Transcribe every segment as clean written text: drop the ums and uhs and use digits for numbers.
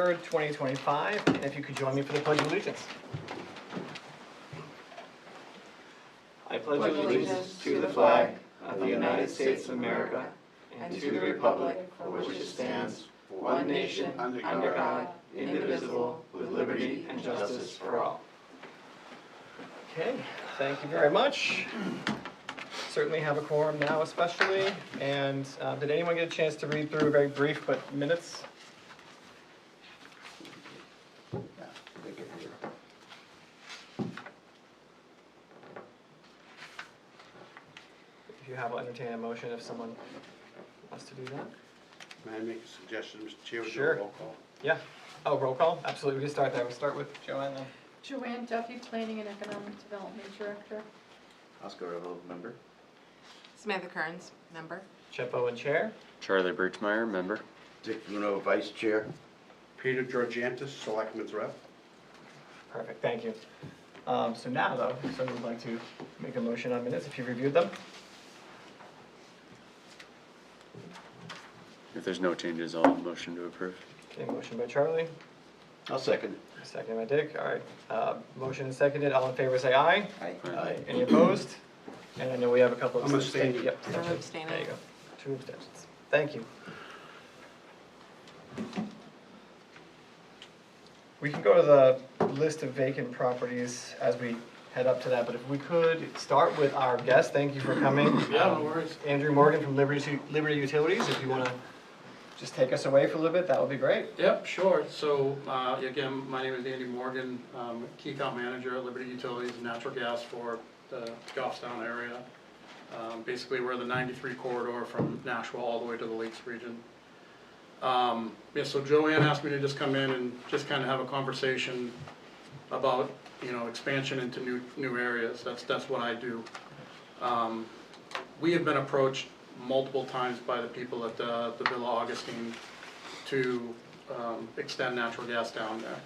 3rd, 2025. And if you could join me for the Pledge of Allegiance. I pledge allegiance to the flag of the United States of America and to the republic for which it stands, one nation, under God, indivisible, with liberty and justice for all. Okay, thank you very much. Certainly have a quorum now especially. And did anyone get a chance to read through very brief but minutes? If you have, I'll entertain a motion if someone wants to do that. May I make a suggestion, Mr. Chair? We'll do a Sure. roll call. Yeah. Oh, roll call? Absolutely. We can start there. We'll start with Joanne then. Joanne Duffy, Planning and Economic Development Director. Oscar Revo, member. Samantha Kearns, member. Chip Owen, Chair. Charlie Birchmeyer, member. Dick Bruno, vice chair. Peter Georgiantis, Selectman's Rep. Perfect. Thank you. So now, though, if someone would like to make a motion on minutes, if you've reviewed them. If there's no changes, I'll motion to approve. Okay, motion by Charlie. I'll second. Second by Dick. All right. Motion is seconded. All in favor say aye. Aye. Any opposed? And I know we have a couple of I'm abstaining. Yep. I'm abstentions. abstaining. There you go. 2 abstentions. Thank you. We can go to the list of vacant properties as we head up to that, but if we could start with our guest. Thank you for coming. Yeah, no worries. Andrew Morgan from Liberty Utilities. If you want to just take us away for a little bit, that would be great. Yep, sure. So, again, my name is Andy Morgan, Key Account Manager at Liberty Utilities and Natural Gas for the Goffstown area. Basically, we're the 93 corridor from Nashua all the way to the Lakes region. Yeah, so Joanne asked me to just come in and just kind of have a conversation about, expansion into new areas. That's what I do. We have been approached multiple times by the people at the Villa Augustine to extend natural gas down there.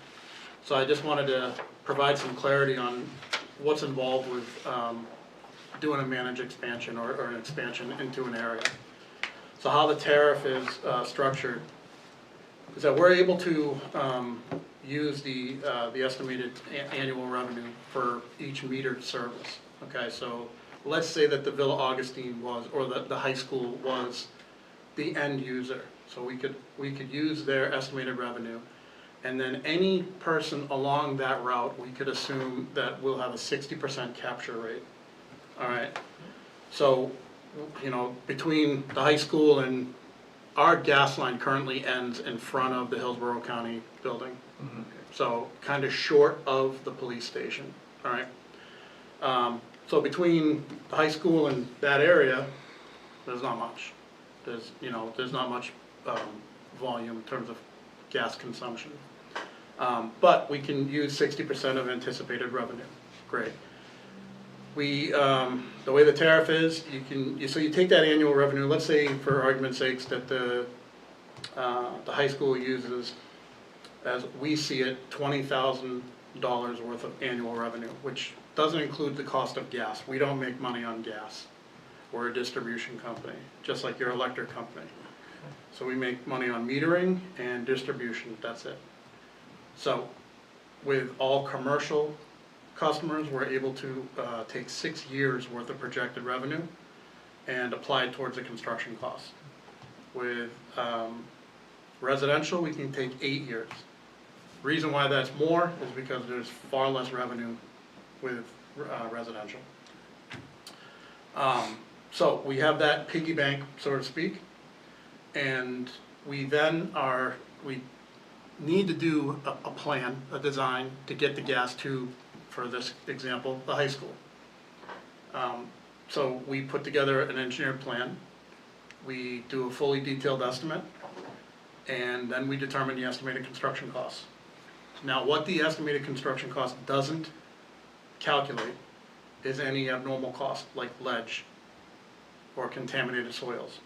So I just wanted to provide some clarity on what's involved with doing a managed expansion or an expansion into an area. So how the tariff is structured is that we're able to use the estimated annual revenue for each metered service. Okay, so let's say that the Villa Augustine was, or the high school was the end user. So we could use their estimated revenue, and then any person along that route, we could assume that we'll have a 60% capture rate. All right. So, between the high school and our gas line currently ends in front of the Hillsborough County building. Mm-hmm. So kind of short of the police station. All right. So between the high school and that area, there's not much. There's not much volume in terms of gas consumption. But we can use 60% of anticipated revenue. Great. The way the tariff is, so you take that annual revenue. Let's say, for argument's sakes, that the high school uses, as we see it, $20,000 worth of annual revenue, which doesn't include the cost of gas. We don't make money on gas. We're a distribution company, just like your electric company. So we make money on metering and distribution, that's it. So with all commercial customers, we're able to take 6 years worth of projected revenue and apply it towards the construction costs. With residential, we can take 8 years. Reason why that's more is because there's far less revenue with residential. So we have that piggy bank, so to speak, and we need to do a plan, a design to get the gas to, for this example, the high school. So we put together an engineered plan, we do a fully detailed estimate, and then we determine the estimated construction costs. Now, what the estimated construction cost doesn't calculate is any abnormal cost, like ledge or contaminated soils.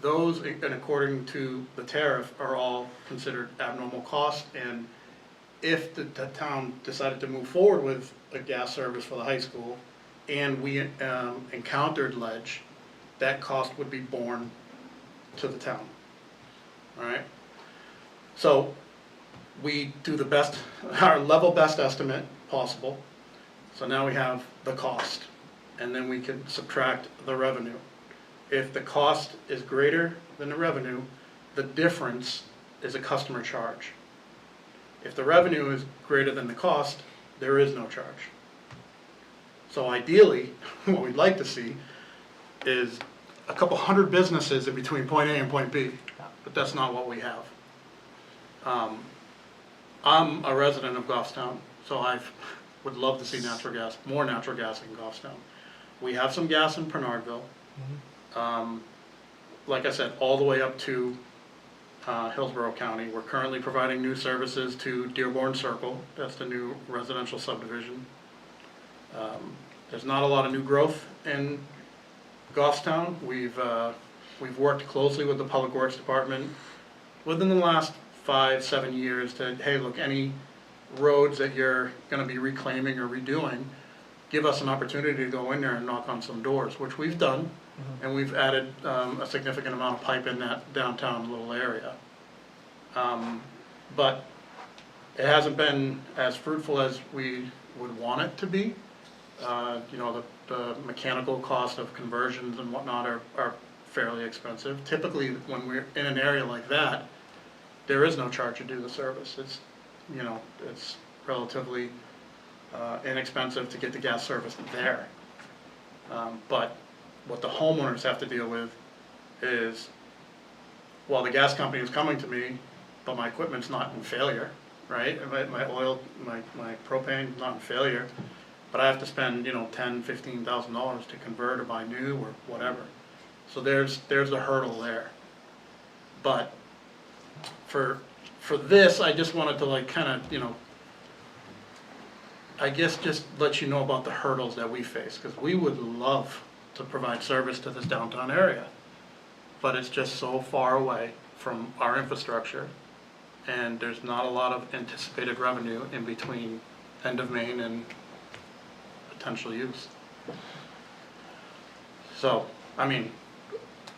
Those, and according to the tariff, are all considered abnormal costs, and if the town decided to move forward with a gas service for the high school, and we encountered ledge, that cost would be borne to the town. All right. So we do the best, our level best estimate possible. So now we have the cost, and then we can subtract the revenue. If the cost is greater than the revenue, the difference is a customer charge. If the revenue is greater than the cost, there is no charge. So ideally, what we'd like to see is a couple hundred businesses in between point A and point B, but that's not what we have. I'm a resident of Goffstown, so I would love to see natural gas, more natural gas in Goffstown. We have some gas in Bernardville. Like I said, all the way up to Hillsborough County. We're currently providing new services to Dearborn Circle. That's the new residential subdivision. There's not a lot of new growth in Goffstown. We've worked closely with the Public Works Department within the last 5-7 years to, hey, look, any roads that you're gonna be reclaiming or redoing, give us an opportunity to go in there and knock on some doors, which we've done. And we've added a significant amount of pipe in that downtown little area. But it hasn't been as fruitful as we would want it to be. You know, the mechanical cost of conversions and whatnot are fairly expensive. Typically, when we're in an area like that, there is no charge to do the service. It's, you know, it's relatively inexpensive to get the gas service there. But what the homeowners have to deal with is, well, the gas company is coming to me, but my equipment's not in failure, right? My oil, my propane not in failure, but I have to spend, you know, $10,000–$15,000 to convert or buy new or whatever. So there's a hurdle there. But for this, I just wanted to like kind of, you know, I guess just let you know about the hurdles that we face, because we would love to provide service to this downtown area, but it's just so far away from our infrastructure, and there's not a lot of anticipated revenue in between end of main and potential use. So, I mean,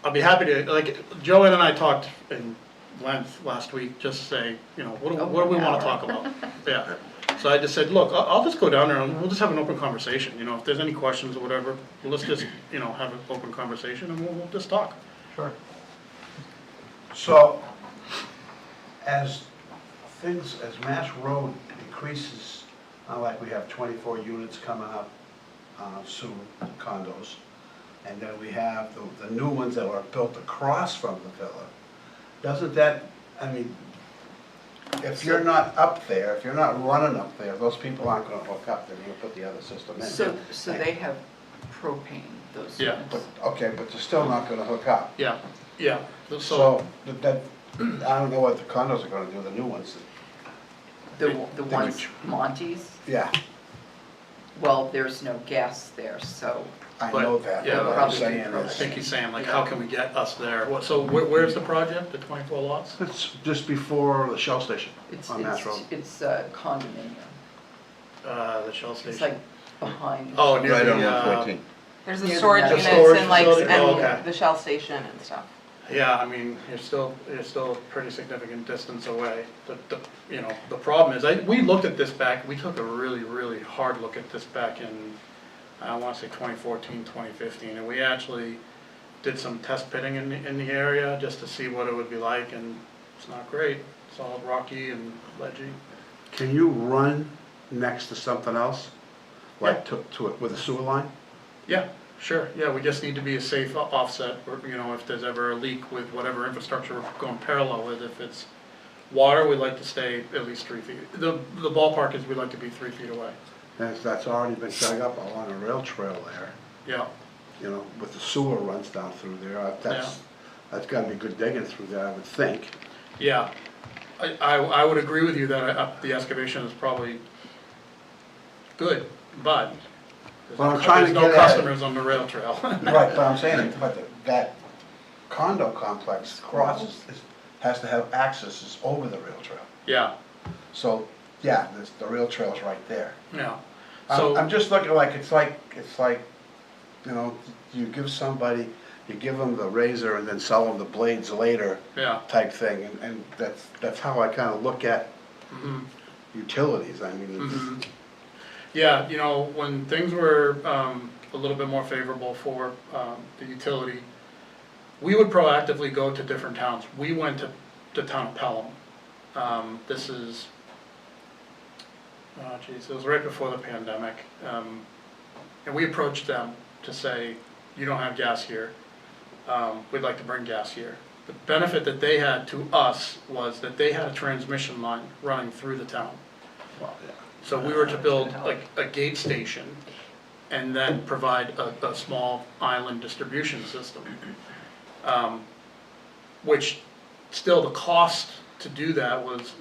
I'll be happy to, like, Joanne and I talked in length last week, just to say, you know, what do we want to talk about? Yeah. So I just said, look, I'll just go down there and we'll just have an open conversation. You know, if there's any questions or whatever, let's just, you know, have an open conversation and we'll just talk. Sure. So, as Mass Road increases, like we have 24 units coming up soon, condos, and then we have the new ones that were built across from the villa, doesn't that, I mean, if you're not up there, if you're not running up there, those people aren't gonna hook up, they're gonna put the other system in. So they have propane, those Yeah. units. But, okay, but they're still not gonna hook up. Yeah, yeah. So, that, I don't know what the condos are gonna do, the new ones. The They ones, would- Monty's, Yeah, well, there's no gas there, so I But, know that, yeah, but what I'm probably saying I is, think he's saying, like, how can we get us there? So where's the project, the 24 lots? it's just before the Shell station it's, on Mass Road. it's a condominium. The Shell station. It's like behind. Oh, near Right on the, 114. There's Near the the storage net. units storage and like, facility? Oh, okay. and the Shell station and stuff. yeah, I mean, you're still a pretty significant distance away. You know, the problem is, we looked at this back, we took a really, really hard look at this back in, I want to say 2014, 2015, and we actually did some test pitting in the area just to see what it would be like, and it's not great. It's all rocky and ledgy. Can you run next to something else? Like to it with a sewer line? Yeah, sure, yeah, we just need to be a safe offset, or, you know, if there's ever a leak with whatever infrastructure we're going parallel with. If it's water, we like to stay at least 3 feet. The ballpark is we like to be 3 feet away. That's already been dug up along a rail trail there, Yeah, you know, with the sewer runs down through there. That's gotta be good digging through there, I would think. yeah. I would agree with you that the excavation is probably good, but Well, I'm trying to there's no get at it. customers on the rail trail. Right, but I'm saying, but that condo complex has to have accesses over the rail trail. Yeah, So, yeah, the rail trail's right there. yeah. I'm So, just looking like, it's like, you know, you give them the razor and then sell them the blades later yeah, type thing, and that's how I kinda look at Mhm. utilities, I mean, Mhm. Yeah, you know, when things were a little bit more favorable for the utility, we would proactively go to different towns. We went to the town of Pelham. This is, oh geez, it was right before the pandemic. And we approached them to say, you don't have gas here, we'd like to bring gas here. The benefit that they had to us was that they had a transmission line running through the town. well, yeah. So we were to build like a gate station and then provide a small island distribution system. Which still the cost to do that was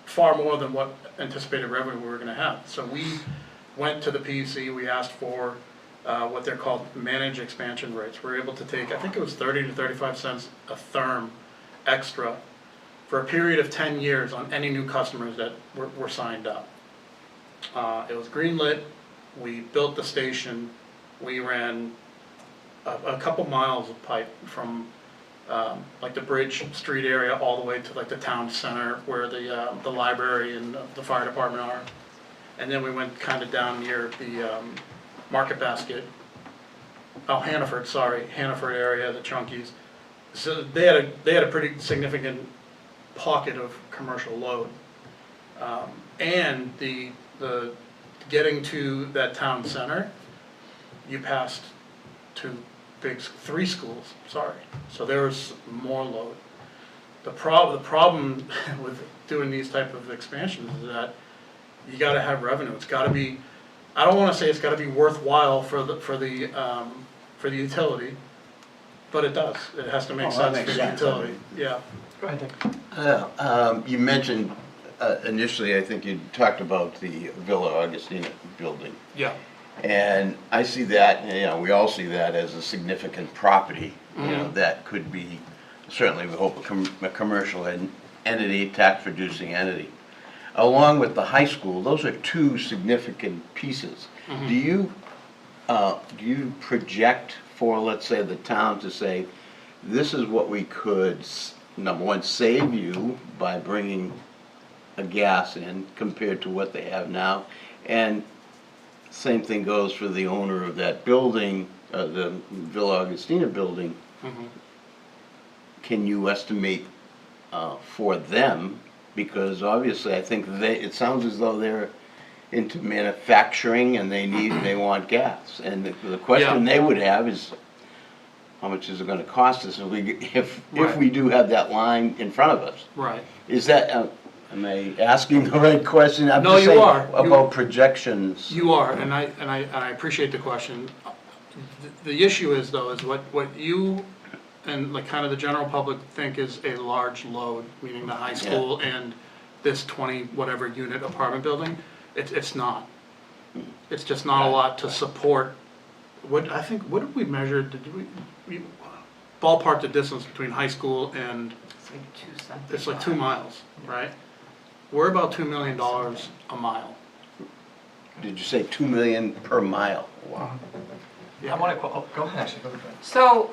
far more than what anticipated revenue we were gonna have. So we went to the PUC, we asked for what they're called managed expansion rates. We're able to take, I think it was 30 to 35 cents a therm extra for a period of 10 years on any new customers that were signed up. It was greenlit, we built the station, we ran a couple miles of pipe from like the Bridge Street area all the way to like the town center where the library and the fire department are. And then we went kind of down near the Market Basket, Hannaford area, the Chunkies. So they had a pretty significant pocket of commercial load. And the getting to that town center, you passed three schools, so there was more load. The problem with doing these type of expansions is that you gotta have revenue, it's gotta be, I don't wanna say it's gotta be worthwhile for the utility, but it does, it has to make Oh, that sense makes for the sense, I utility, mean. yeah. Go ahead, Dick. You mentioned, initially, I think you talked about the Villa Augustina building. Yeah. And I see that, you know, we all see that as a significant property, you know, that could be, certainly we hope a commercial entity, tax-producing entity. Along with the high school, those are two significant pieces. Do you project for, let's say, the town to say, this is what we could, number one, save you by bringing a gas in compared to what they have now? And same thing goes for the owner of that building, the Villa Augustina building. Can you estimate for them? Because obviously, I think it sounds as though they're into manufacturing and they want gas. And the question they would have is, how much is it gonna cost us if we do have that line in front of us? Right. Is that, am I asking the right question? I'm No, just you saying are. about projections. You are, and I appreciate the question. The issue is though, is what you and like kind of the general public think is a large load, meaning the high school and this 20 whatever unit apartment building, it's not. It's just not a lot to support. What did we measure, did we ballpark the distance between high school and, It's like 2 cents. it's like 2 miles, right? We're about $2 million a mile. Did you say 2 million per mile? Wow. Yeah. I want to, go ahead, actually, go ahead. So,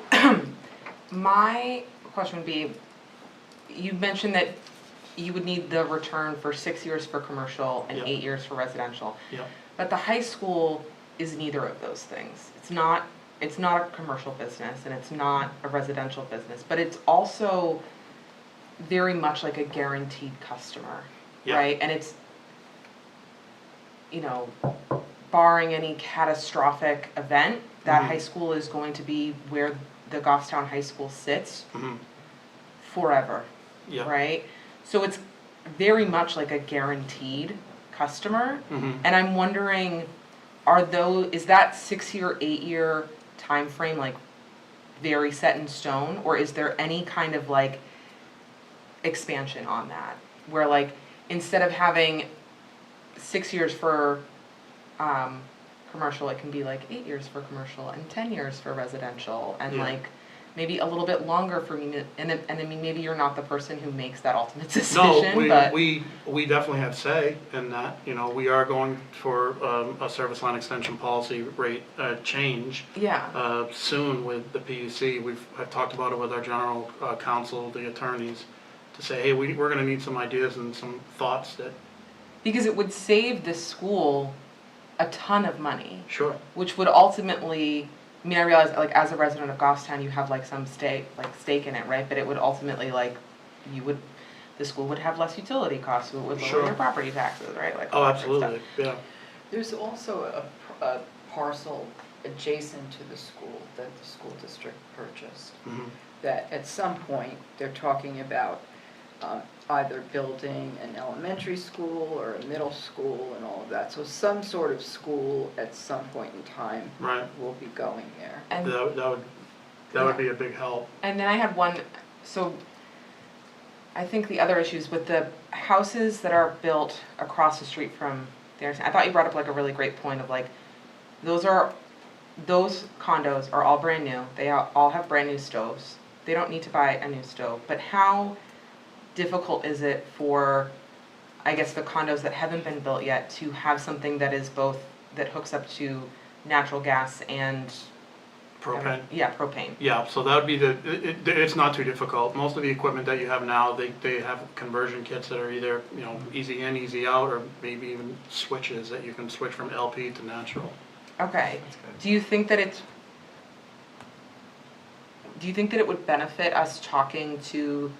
my question would be, you mentioned that you would need the return for 6 years for commercial and Yep. 8 years for residential. Yep. But the high school is neither of those things. It's not a commercial business and it's not a residential business, but it's also very much like a guaranteed customer, Yeah. right? And it's, you know, barring any catastrophic event, that high school is going to be where the Goffstown High School sits Mhm. forever, Yeah. right? So it's very much like a guaranteed customer. Mhm. And I'm wondering, is that 6-year, 8-year time frame like very set in stone, or is there any kind of like expansion on that? Where like instead of having 6 years for commercial, it can be like 8 years for commercial and 10 years for residential, and Yeah. like maybe a little bit longer for me. And I mean, maybe you're not the person who makes that ultimate No, decision, but we definitely have say in that, you know, we are going for a service line extension policy rate change yeah. soon with the PUC. I've talked about it with our general counsel, the attorneys, to say, hey, we're gonna need some ideas and some thoughts that, Because it would save this school a ton of money, sure, which would ultimately, I mean, I realize, like, as a resident of Goffstown, you have like some stake in it, right? But it would ultimately, like, the school would have less utility costs, so it would lower Sure. your property taxes, right? Like oh, all that sort of absolutely, yeah. There's also a parcel adjacent to the school that the school district purchased, Mhm. that at some point, they're talking about either building an elementary school or a middle school and all of that. So some sort of school at some point in time Right, will be going there. And that would be a big help. And then I had one, so I think the other issues with the houses that are built across the street from there, I thought you brought up like a really great point of like, those condos are all brand new, they all have brand new stoves. They don't need to buy a new stove, but how difficult is it for, I guess, the condos that haven't been built yet to have something that is both, that hooks up to natural gas and Propane. Yeah, propane. Yeah, so that would be it's not too difficult. Most of the equipment that you have now, they have conversion kits that are either, you know, easy in, easy out, or maybe even switches that you can switch from LP to natural. Okay. Do you think that it would benefit us talking to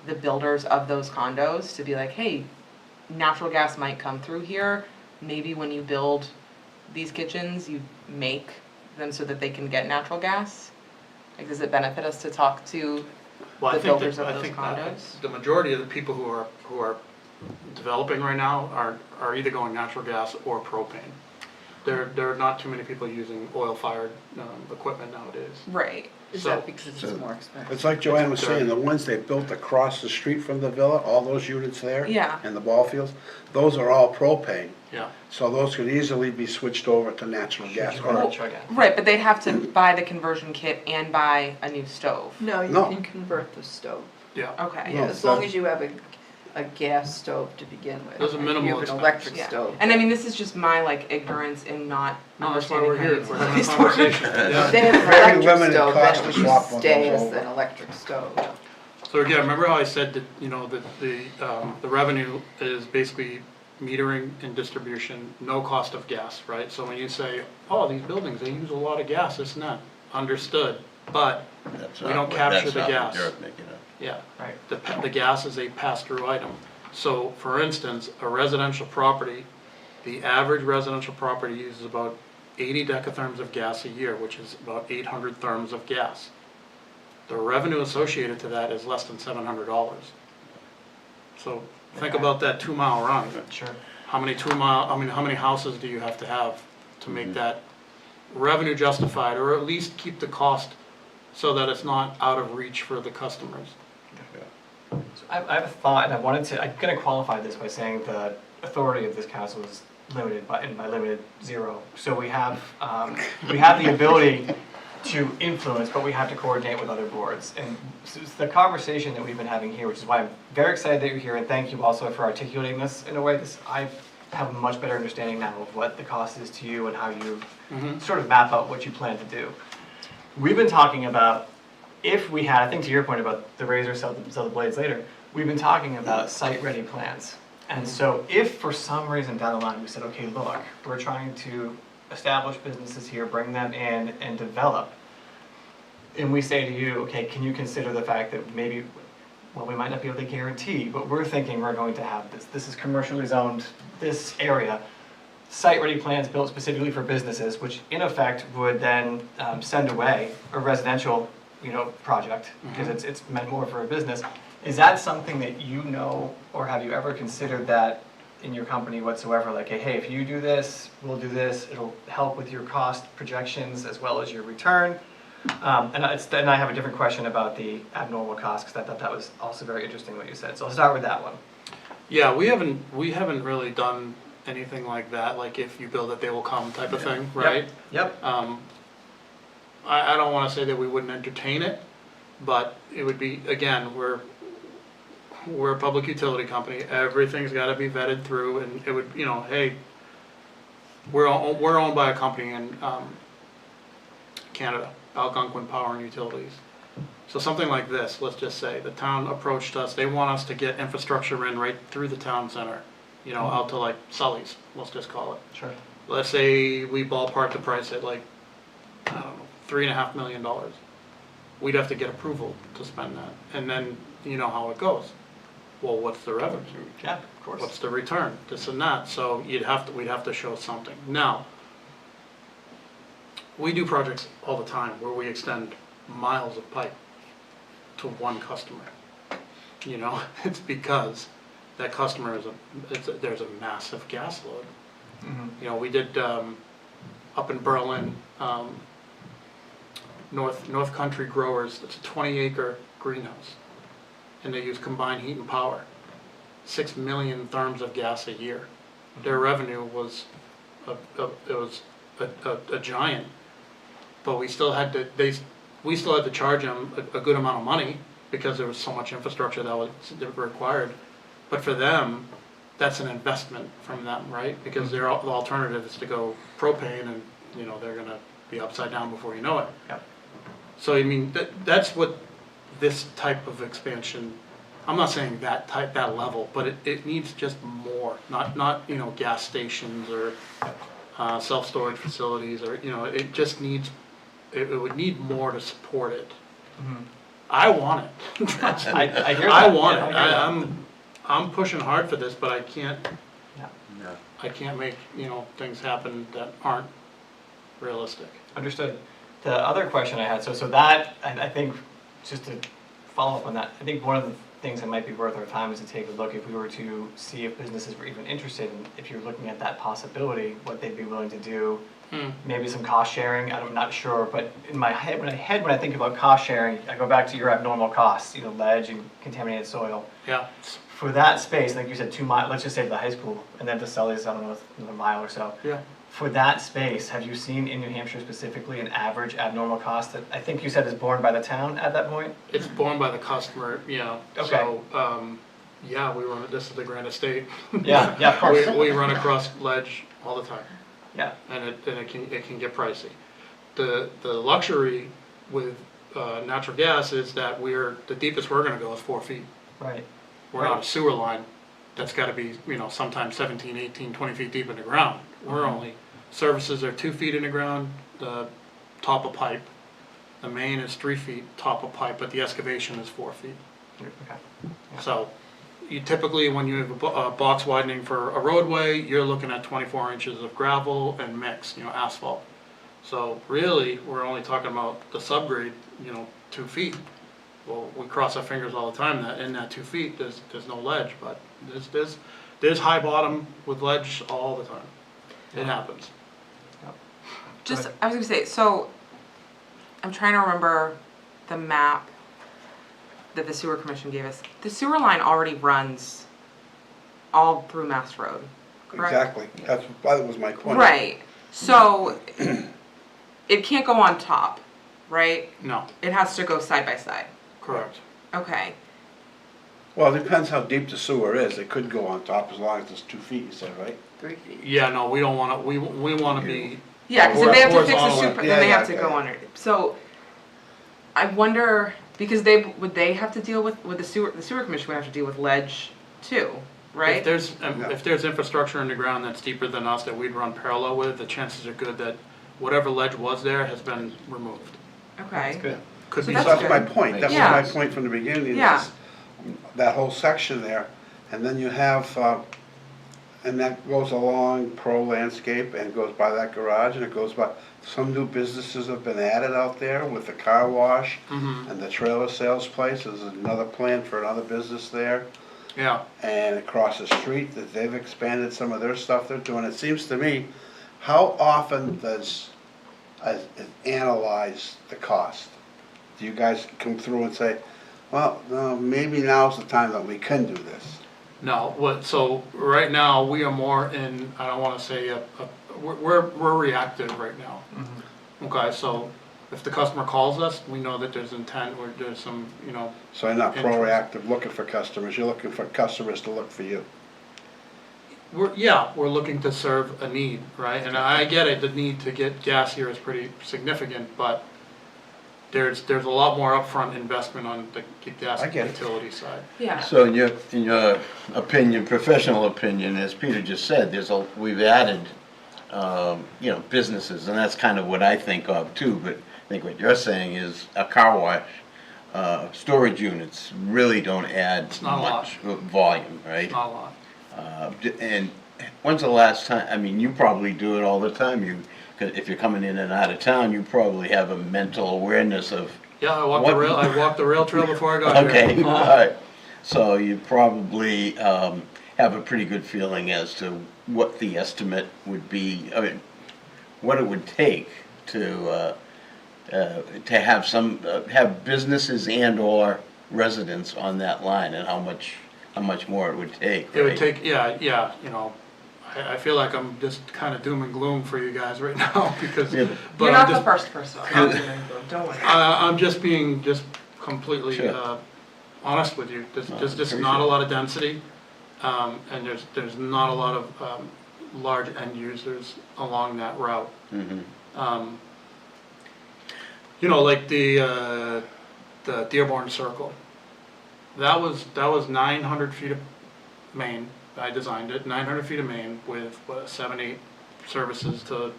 the builders of those condos to be like, hey, natural gas might come through here. Maybe when you build these kitchens, you make them so that they can get natural gas? Like, does it benefit us to talk to Well, the I think builders that, of I those think condos? the majority of the people who are developing right now are either going natural gas or propane. There are not too many people using oil-fired equipment nowadays. Right. Is So- that because it's so more expensive? It's like Joanne was saying, the ones they built across the street from the villa, all those units there. Yeah. And the ball fields, those are all propane. Yeah, So those could easily be switched over to natural gas. Or- Right, but they'd have to buy the conversion kit and buy a new stove. No, you No. can convert the stove. yeah. Okay. No. As long as you have a gas stove to begin with. There's a minimal You have an expense. electric Yeah. stove. And I mean, this is just my like ignorance in not No, that's why we're understanding here, how we're having a these work. conversation. Yeah. They have an Very electric limited stove, cost then to it swap would one stay of as those over. an electric stove. So again, remember how I said that, you know, that the revenue is basically metering and distribution, no cost of gas, right? So when you say, oh, these buildings, they use a lot of gas, it's not, understood, but, That's We not don't what- capture that's the not what gas. Derek's making up. yeah. Right. The gas is a pass-through item. So for instance, a residential property, the average residential property uses about 80 decatherms of gas a year, which is about 800 therms of gas. The revenue associated to that is less than $700. So think about that 2-mile run. Sure. How many houses do you have to make that revenue justified, or at least keep the cost so that it's not out of reach for the customers? So I have a thought, and I'm going to qualify this by saying the authority of this council is limited, and by limited, zero. So we have the ability to influence, but we have to coordinate with other boards. And so it's the conversation that we've been having here, which is why I'm very excited that you're here, and thank you also for articulating this in a way. I have a much better understanding now of what the cost is to you and how you sort of map out what you plan to do. We've been talking about, if we had, I think to your point about the razor sell the blades later, we've been talking about site-ready plans. And so if for some reason down the line we said, okay, look, we're trying to establish businesses here, bring them in and develop, and we say to you, okay, can you consider the fact that maybe, well, we might not be able to guarantee, but we're thinking we're going to have this is commercially zoned, this area, site-ready plans built specifically for businesses, which in effect would then send away a residential, project, because it's meant more for a business. Is that something that you know, or have you ever considered that in your company whatsoever? Like, hey, if you do this, we'll do this, it'll help with your cost projections as well as your return. And I have a different question about the abnormal cost, because I thought that was also very interesting what you said. So I'll start with that one. Yeah, we haven't really done anything like that, like if you build it, they will come type of thing, right? Yep. I don't wanna say that we wouldn't entertain it, but it would be, again, we're a public utility company, everything's gotta be vetted through, and it would, hey, we're owned by a company in Canada, Algonquin Power and Utilities. So something like this, let's just say, the town approached us, they want us to get infrastructure in right through the town center, you know, out to like Sully's, let's just call it. Sure. Let's say we ballpark the price at like, I don't know, $3.5 million. We'd have to get approval to spend that, and then you know how it goes. Well, what's the revenue? Yeah, of course. What's the return? This and that, so we'd have to show something. Now, we do projects all the time where we extend miles of pipe to one customer. You know, it's because that customer there's a massive gas load. Mhm. You know, we did, up in Berlin, North Country Growers, it's a 20-acre greenhouse. And they use combined heat and power. 6 million therms of gas a year. Their revenue was a giant. But we still had to charge them a good amount of money because there was so much infrastructure that was required. But for them, that's an investment from them, right? Because the alternative is to go propane, and you know they're gonna be upside down before you know it. Yep. So I mean that's what this type of expansion. I'm not saying that level, but it needs just more. Not you know gas stations or self-storage facilities, or you know it just needs. It would need more to support it. Mhm. I want it. I hear I that. want Yeah, it. I hear that. I'm pushing hard for this, but I can't. Yeah. No. I can't make you know things happen that aren't realistic. Understood. The other question I had, so that, I think, just to follow up on that, I think one of the things that might be worth our time is to take a look if we were to see if businesses were even interested in, if you're looking at that possibility, what they'd be willing to do, maybe some cost sharing, I'm not sure, but in my head, when I think about cost sharing, I go back to your abnormal costs, you know, ledge and contaminated soil. Yeah. For that space, like you said, 2 miles, let's just say to the high school, and then to Sully's, I don't know, another mile or so. Yeah. For that space, have you seen in New Hampshire specifically an average abnormal cost that I think you said is borne by the town at that point? It's borne by the customer. You know. Okay. So yeah, we run. This is the Grand Estate. Yeah, of course. we run across ledge all the time. Yeah. And it can get pricey. The luxury with natural gas is that the deepest we're going to go is 4 feet. Right. We're not a sewer line that's got to be, you know, sometimes 17, 18, 20 feet deep in the ground. We're only, services are 2 feet in the ground, the top of pipe. The main is 3 feet top of pipe, but the excavation is 4 feet. Okay. So you typically, when you have a box widening for a roadway, you're looking at 24 inches of gravel and mix, you know, asphalt. So really, we're only talking about the subgrade, you know, 2 feet. Well, we cross our fingers all the time that in that 2 feet, there's no ledge, but there's high bottom with ledge all the time. It happens. Just, I was gonna say, so, I'm trying to remember the map that the sewer commission gave us. The sewer line already runs all through Mass Road, correct? Exactly, that was my point. Right, so, it can't go on top, right? No, It has to go side by side. correct. Okay, Well, it depends how deep the sewer is, it could go on top as long as it's 2 feet, you said, right? 3 feet. Yeah, no, we don't want to. We want to be. yeah, because if they have to fix the Horizontal. super, Yeah, then they yeah, have to okay. go under. So, I wonder, because would they have to deal with the sewer commission would have to deal with ledge too, right? If there's infrastructure in the ground that's deeper than us that we'd run parallel with, the chances are good that whatever ledge was there has been removed. Okay. That's good. Could So be. So that's that's my good. point, that was Yeah. my point from the beginning, is Yeah. that whole section there, and then you have, and that goes along Pro Landscape and goes by that garage, and it goes by, some new businesses have been added out there with the car wash Mhm. and the trailer sales place, there's another plan for another business there. Yeah. And across the street, that they've expanded some of their stuff they're doing. It seems to me, how often does it analyze the cost? Do you guys come through and say, well, no, maybe now's the time that we can do this? No. So right now we are more in. I don't want to say we're reactive right now. Okay. So if the customer calls us, we know that there's intent or there's some, you know. So you're not Interest. proactive looking for customers, you're looking for customers to look for you. We're looking to serve a need, right? And I get it, the need to get gas here is pretty significant, but there's a lot more upfront investment on the gas I get it. utility side. Yeah. So in your opinion, professional opinion, as Peter just said, we've added, businesses, and that's kind of what I think of too, but I think what you're saying is a car wash, storage units really don't add It's not a lot. much volume, right? It's not a lot. And when's the last time, I mean, you probably do it all the time, 'cause if you're coming in and out of town, you probably have a mental awareness of. Yeah, I walked the rail trail before I got here. Okay, all right. So you probably have a pretty good feeling as to what the estimate would be, I mean, what it would take to have have businesses and/or residents on that line, and how much more it would take, It would right? take, yeah, I feel like I'm just kind of doom and gloom for you guys right now, because, Yeah, but You're I'm not the just, first person. I'm doing it, don't worry. I'm just being completely Sure. honest with you. There's No, just appreciate not a it. lot of density, and there's not a lot of large end users along that route. Mhm. Like the Dearborn Circle. That was 900 feet of main. I designed it, 900 feet of main with 7, 8 services to,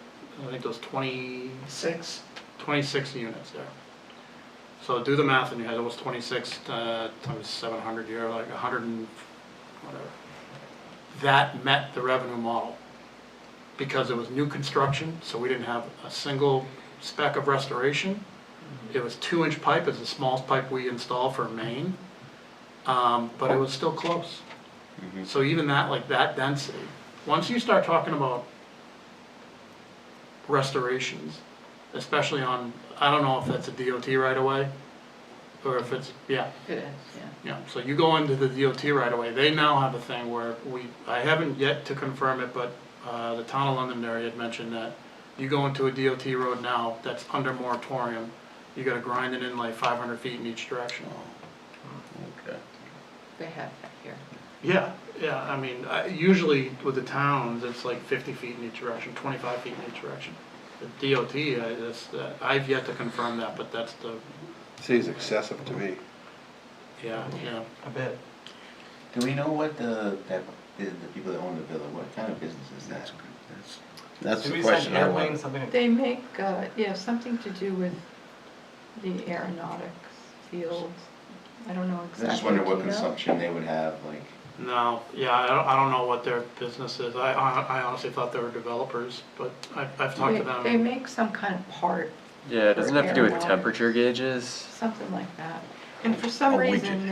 I think those 26 units there. So do the math in your head, it was 26 times 700, you're like 100 and whatever. That met the revenue model because it was new construction, so we didn't have a single speck of restoration. It was 2-inch pipe, it's the smallest pipe we install for main, but it was still close. Mhm. So even that density, once you start talking about restorations, especially on, I don't know if that's a DOT right away, or if it's, yeah, It is, yeah. so you go into the DOT right away, they now have a thing where I haven't yet to confirm it, but the town of Londonderry had mentioned that you go into a DOT road now that's under moratorium, you gotta grind it in like 500 feet in each direction. Okay. They have that here. Yeah, I mean, usually with the towns, it's like 50 feet in each direction, 25 feet in each direction. The DOT, I've yet to confirm that, but that's the, Seems excessive to me. yeah. A bit. Do we know what the people that own the villa, what kind of business is that? That's Did the we question send I want. airplanes, something? They make, something to do with the aeronautics fields. I don't know I exactly. just wonder Do what you know? consumption they would have, like, No, yeah, I don't know what their business is. I honestly thought they were developers, but I've talked to They them. make some kind of part, Yeah, doesn't it have to do with Aeronautics. temperature gauges? something like that. And for some Oh, we reason,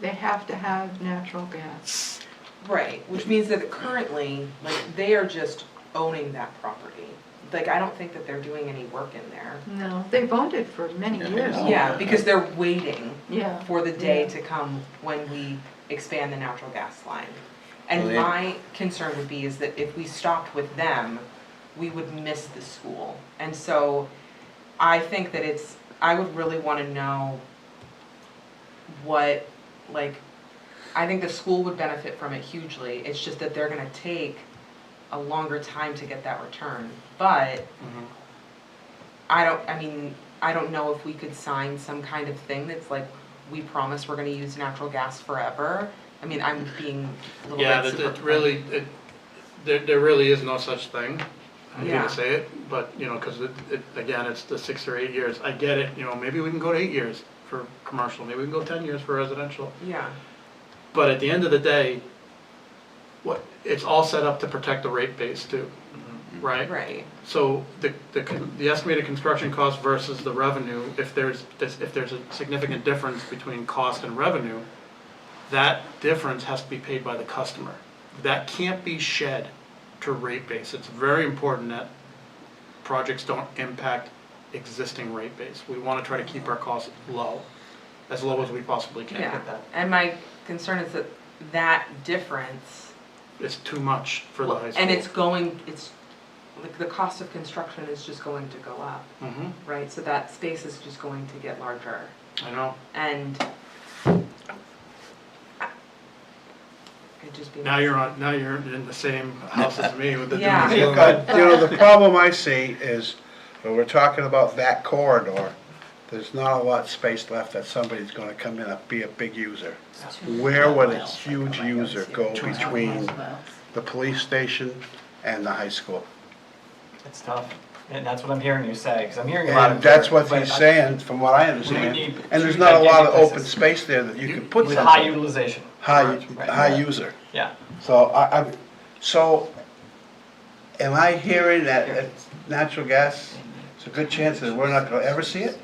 they have to have natural gas. Right, which means that currently, like, they are just owning that property. Like, I don't think that they're doing any work in there. No, they've owned it for many Yeah, years. Oh, Yeah, because they're waiting Yeah. for the day Yeah. to come when we expand the natural gas line. Well, And they- my concern would be is that if we stopped with them, we would miss the school. And so I think that I would really wanna know what, like, I think the school would benefit from it hugely. It's just that they're gonna take a longer time to get that return. But Mhm. I don't know if we could sign some kind of thing that's like, we promise we're gonna use natural gas forever. I mean, I'm being a little Yeah, bit super. there really is no such thing. I hate Yeah. to say it, but, because again, it's the 6 or 8 years. I get it, maybe we can go to 8 years for commercial, maybe we can go 10 years for residential. Yeah, But at the end of the day, it's all set up to protect the rate base too, right? right, So the estimated construction cost versus the revenue, if there's a significant difference between cost and revenue, that difference has to be paid by the customer. That can't be shed to rate base. It's very important that projects don't impact existing rate base. We want to try to keep our costs low, as low as we possibly can. yeah. And my concern is that that difference, It's too much for the high school. and it's, like, the cost of construction is just going to go up, Mhm, right? So that space is just going to get larger. I know. And it'd just be. Now you're in the same house as me with the. Yeah. doom and gloom. The problem I see is, when we're talking about that corridor, there's not a lot of space left that somebody's gonna come in and be a big user. Where would a huge user go between the police station and the high school? It's tough, and that's what I'm hearing you say, because I'm hearing a lot of. And that's what but he's I- saying, from what I We understand. need And there's two not a lot of gigantic open places. space there that you can put With high something. utilization. High, Right. high user. Yeah. So so am I hearing that natural gas, it's a good chance that we're not gonna ever see it?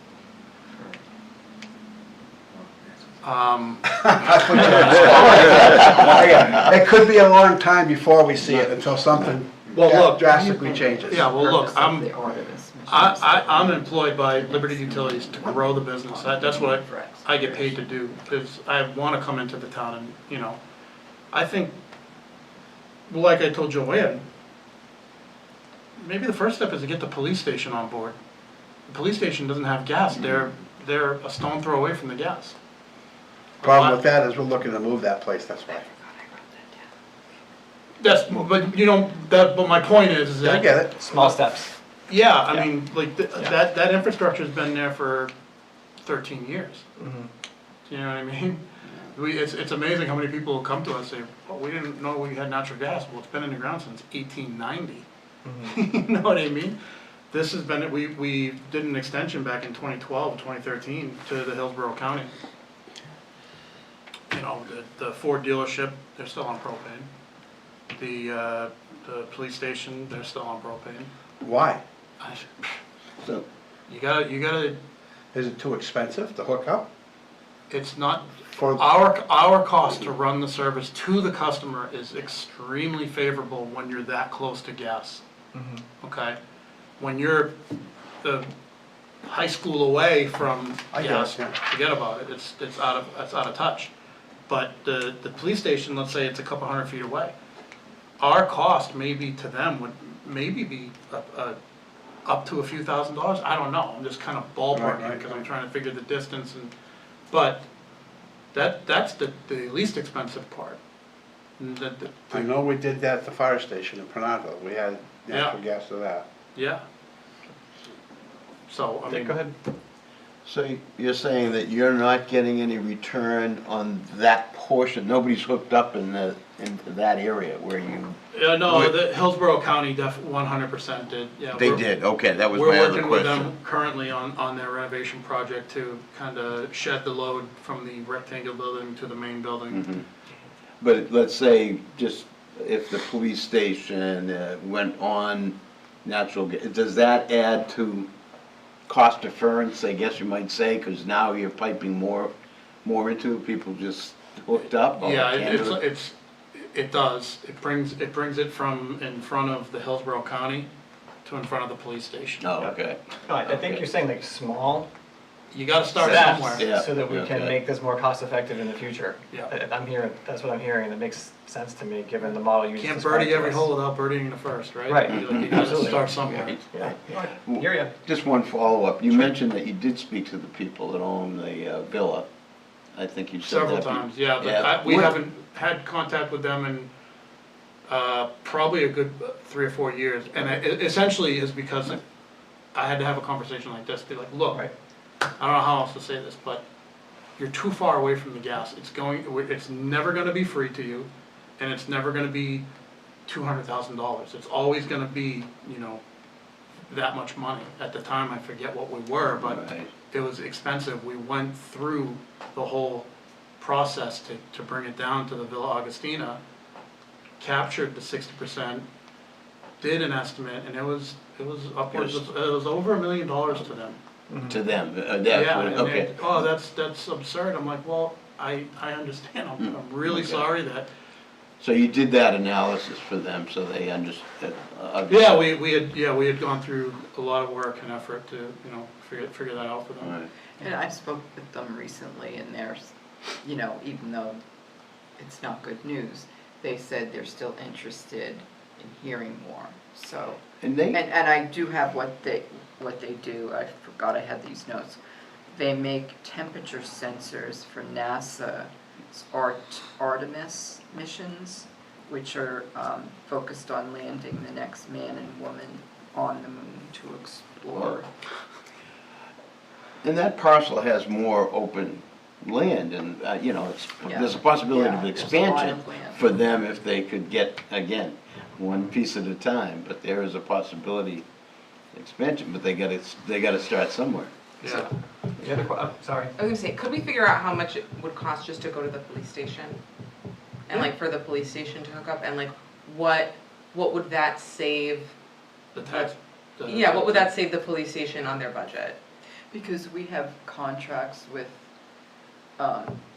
I put you on the spot. Yeah, it could be a long time before we see it until something Well, look, drastically changes. Yeah, well, look, Purpose of I'm, the Artemis mission I'm employed by Liberty Utilities to grow the business. That's what I get paid to do, is I wanna come into the town and, you know, I think, like I told Joanne, maybe the first step is to get the police station on board. The police station doesn't have gas, they're a stone throw away from the gas. Problem with that is we're looking to move that place, that's why. That's, but you know, but my point is I that. get it. Small steps. Yeah, I Yeah. mean, like, Yeah. that infrastructure's been there for 13 years. Mhm. You know what I mean? It's amazing how many people will come to us and say, oh, we didn't know we had natural gas. Well, it's been in the ground since 1890. Mhm. You know what I mean? This has been, we did an extension back in 2012, 2013 to the Hillsborough County. You know, the Ford dealership, they're still on propane. The police station, they're still on propane. Why? So, You gotta, Is it too expensive to hook up? it's not, For, our cost to run the service to the customer is extremely favorable when you're that close to gas, Mhm. okay? When you're the high school away from I gas, guess, yeah. forget about it, it's out of touch. But the police station, let's say it's a couple hundred feet away, our cost maybe to them would maybe be up to a few $1,000s, I don't know, I'm just kind of ballparking, Right, because I'm right. trying to figure the distance and, but that's the least expensive part. And I know we did that at the fire station in Pernodville, we had natural gas to that. Yeah. So, I Yeah, mean. go ahead. so you're saying that you're not getting any return on that portion? Nobody's hooked up into that area where you, Yeah, no, the Hillsborough County 100% did, yeah. they we're- did, okay, that was We're my other working with question. them currently on their renovation project to kind of shed the load from the rectangular building to the main building. Mhm. But let's say, just if the police station went on natural, does that add to cost deference, I guess you might say, because now you're piping more into it, people just hooked up? or Yeah, can't do it? it does. It brings it from in front of the Hillsborough County to in front of the police station. Oh, okay. No, I think Okay. you're saying like small You gotta start steps, somewhere. Yeah, so that we can okay. make this more cost effective in the future. Yeah. I'm hearing, that's what I'm hearing, and it makes sense to me, given the model you just Can't described birdie to every us. hole without birdieing the first, right? Right. You gotta Absolutely. start somewhere. Yeah, hear ya. Just one follow-up, you mentioned that you did speak to the people that own the villa, I think you said that. Several times, yeah, but Yeah. we What- haven't had contact with them in probably a good 3 or 4 years. And it essentially is because I had to have a conversation like this, be like, look, Right. I don't know how else to say this, but you're too far away from the gas. It's never gonna be free to you, and it's never gonna be $200,000. It's always gonna be, you know, that much money. At the time, I forget what we were, but Right. it was expensive. We went through the whole process to bring it down to the Villa Augustina, captured the 60%, did an estimate, and it was upwards of, it was over $1 million to them. To them, that's Yeah, what, and okay. they, oh, that's absurd. I'm like, well, I understand. I'm really Okay. sorry that. So you did that analysis for them, so they understood? Yeah, we had gone through a lot of work and effort to, you know, figure that out for them. Right. And I spoke with them recently, and there's, you know, even though it's not good news, they said they're still interested in hearing more, so. And they, And I do have what they do, I forgot I had these notes. They make temperature sensors for NASA's Artemis missions, which are focused on landing the next man and woman on the moon to explore. And that parcel has more open land and, you know, there's a possibility Yeah, of there's a lot expansion of land. for them if they could get, again, one piece at a time, but there is a possibility expansion, but they gotta start somewhere. Yeah. The other, sorry. I was gonna say, could we figure out how much it would cost just to go to the police station? And like for the police station to hook up, and like what would that save? The tax. Yeah, what would that save the police station on their budget? Because we have contracts with,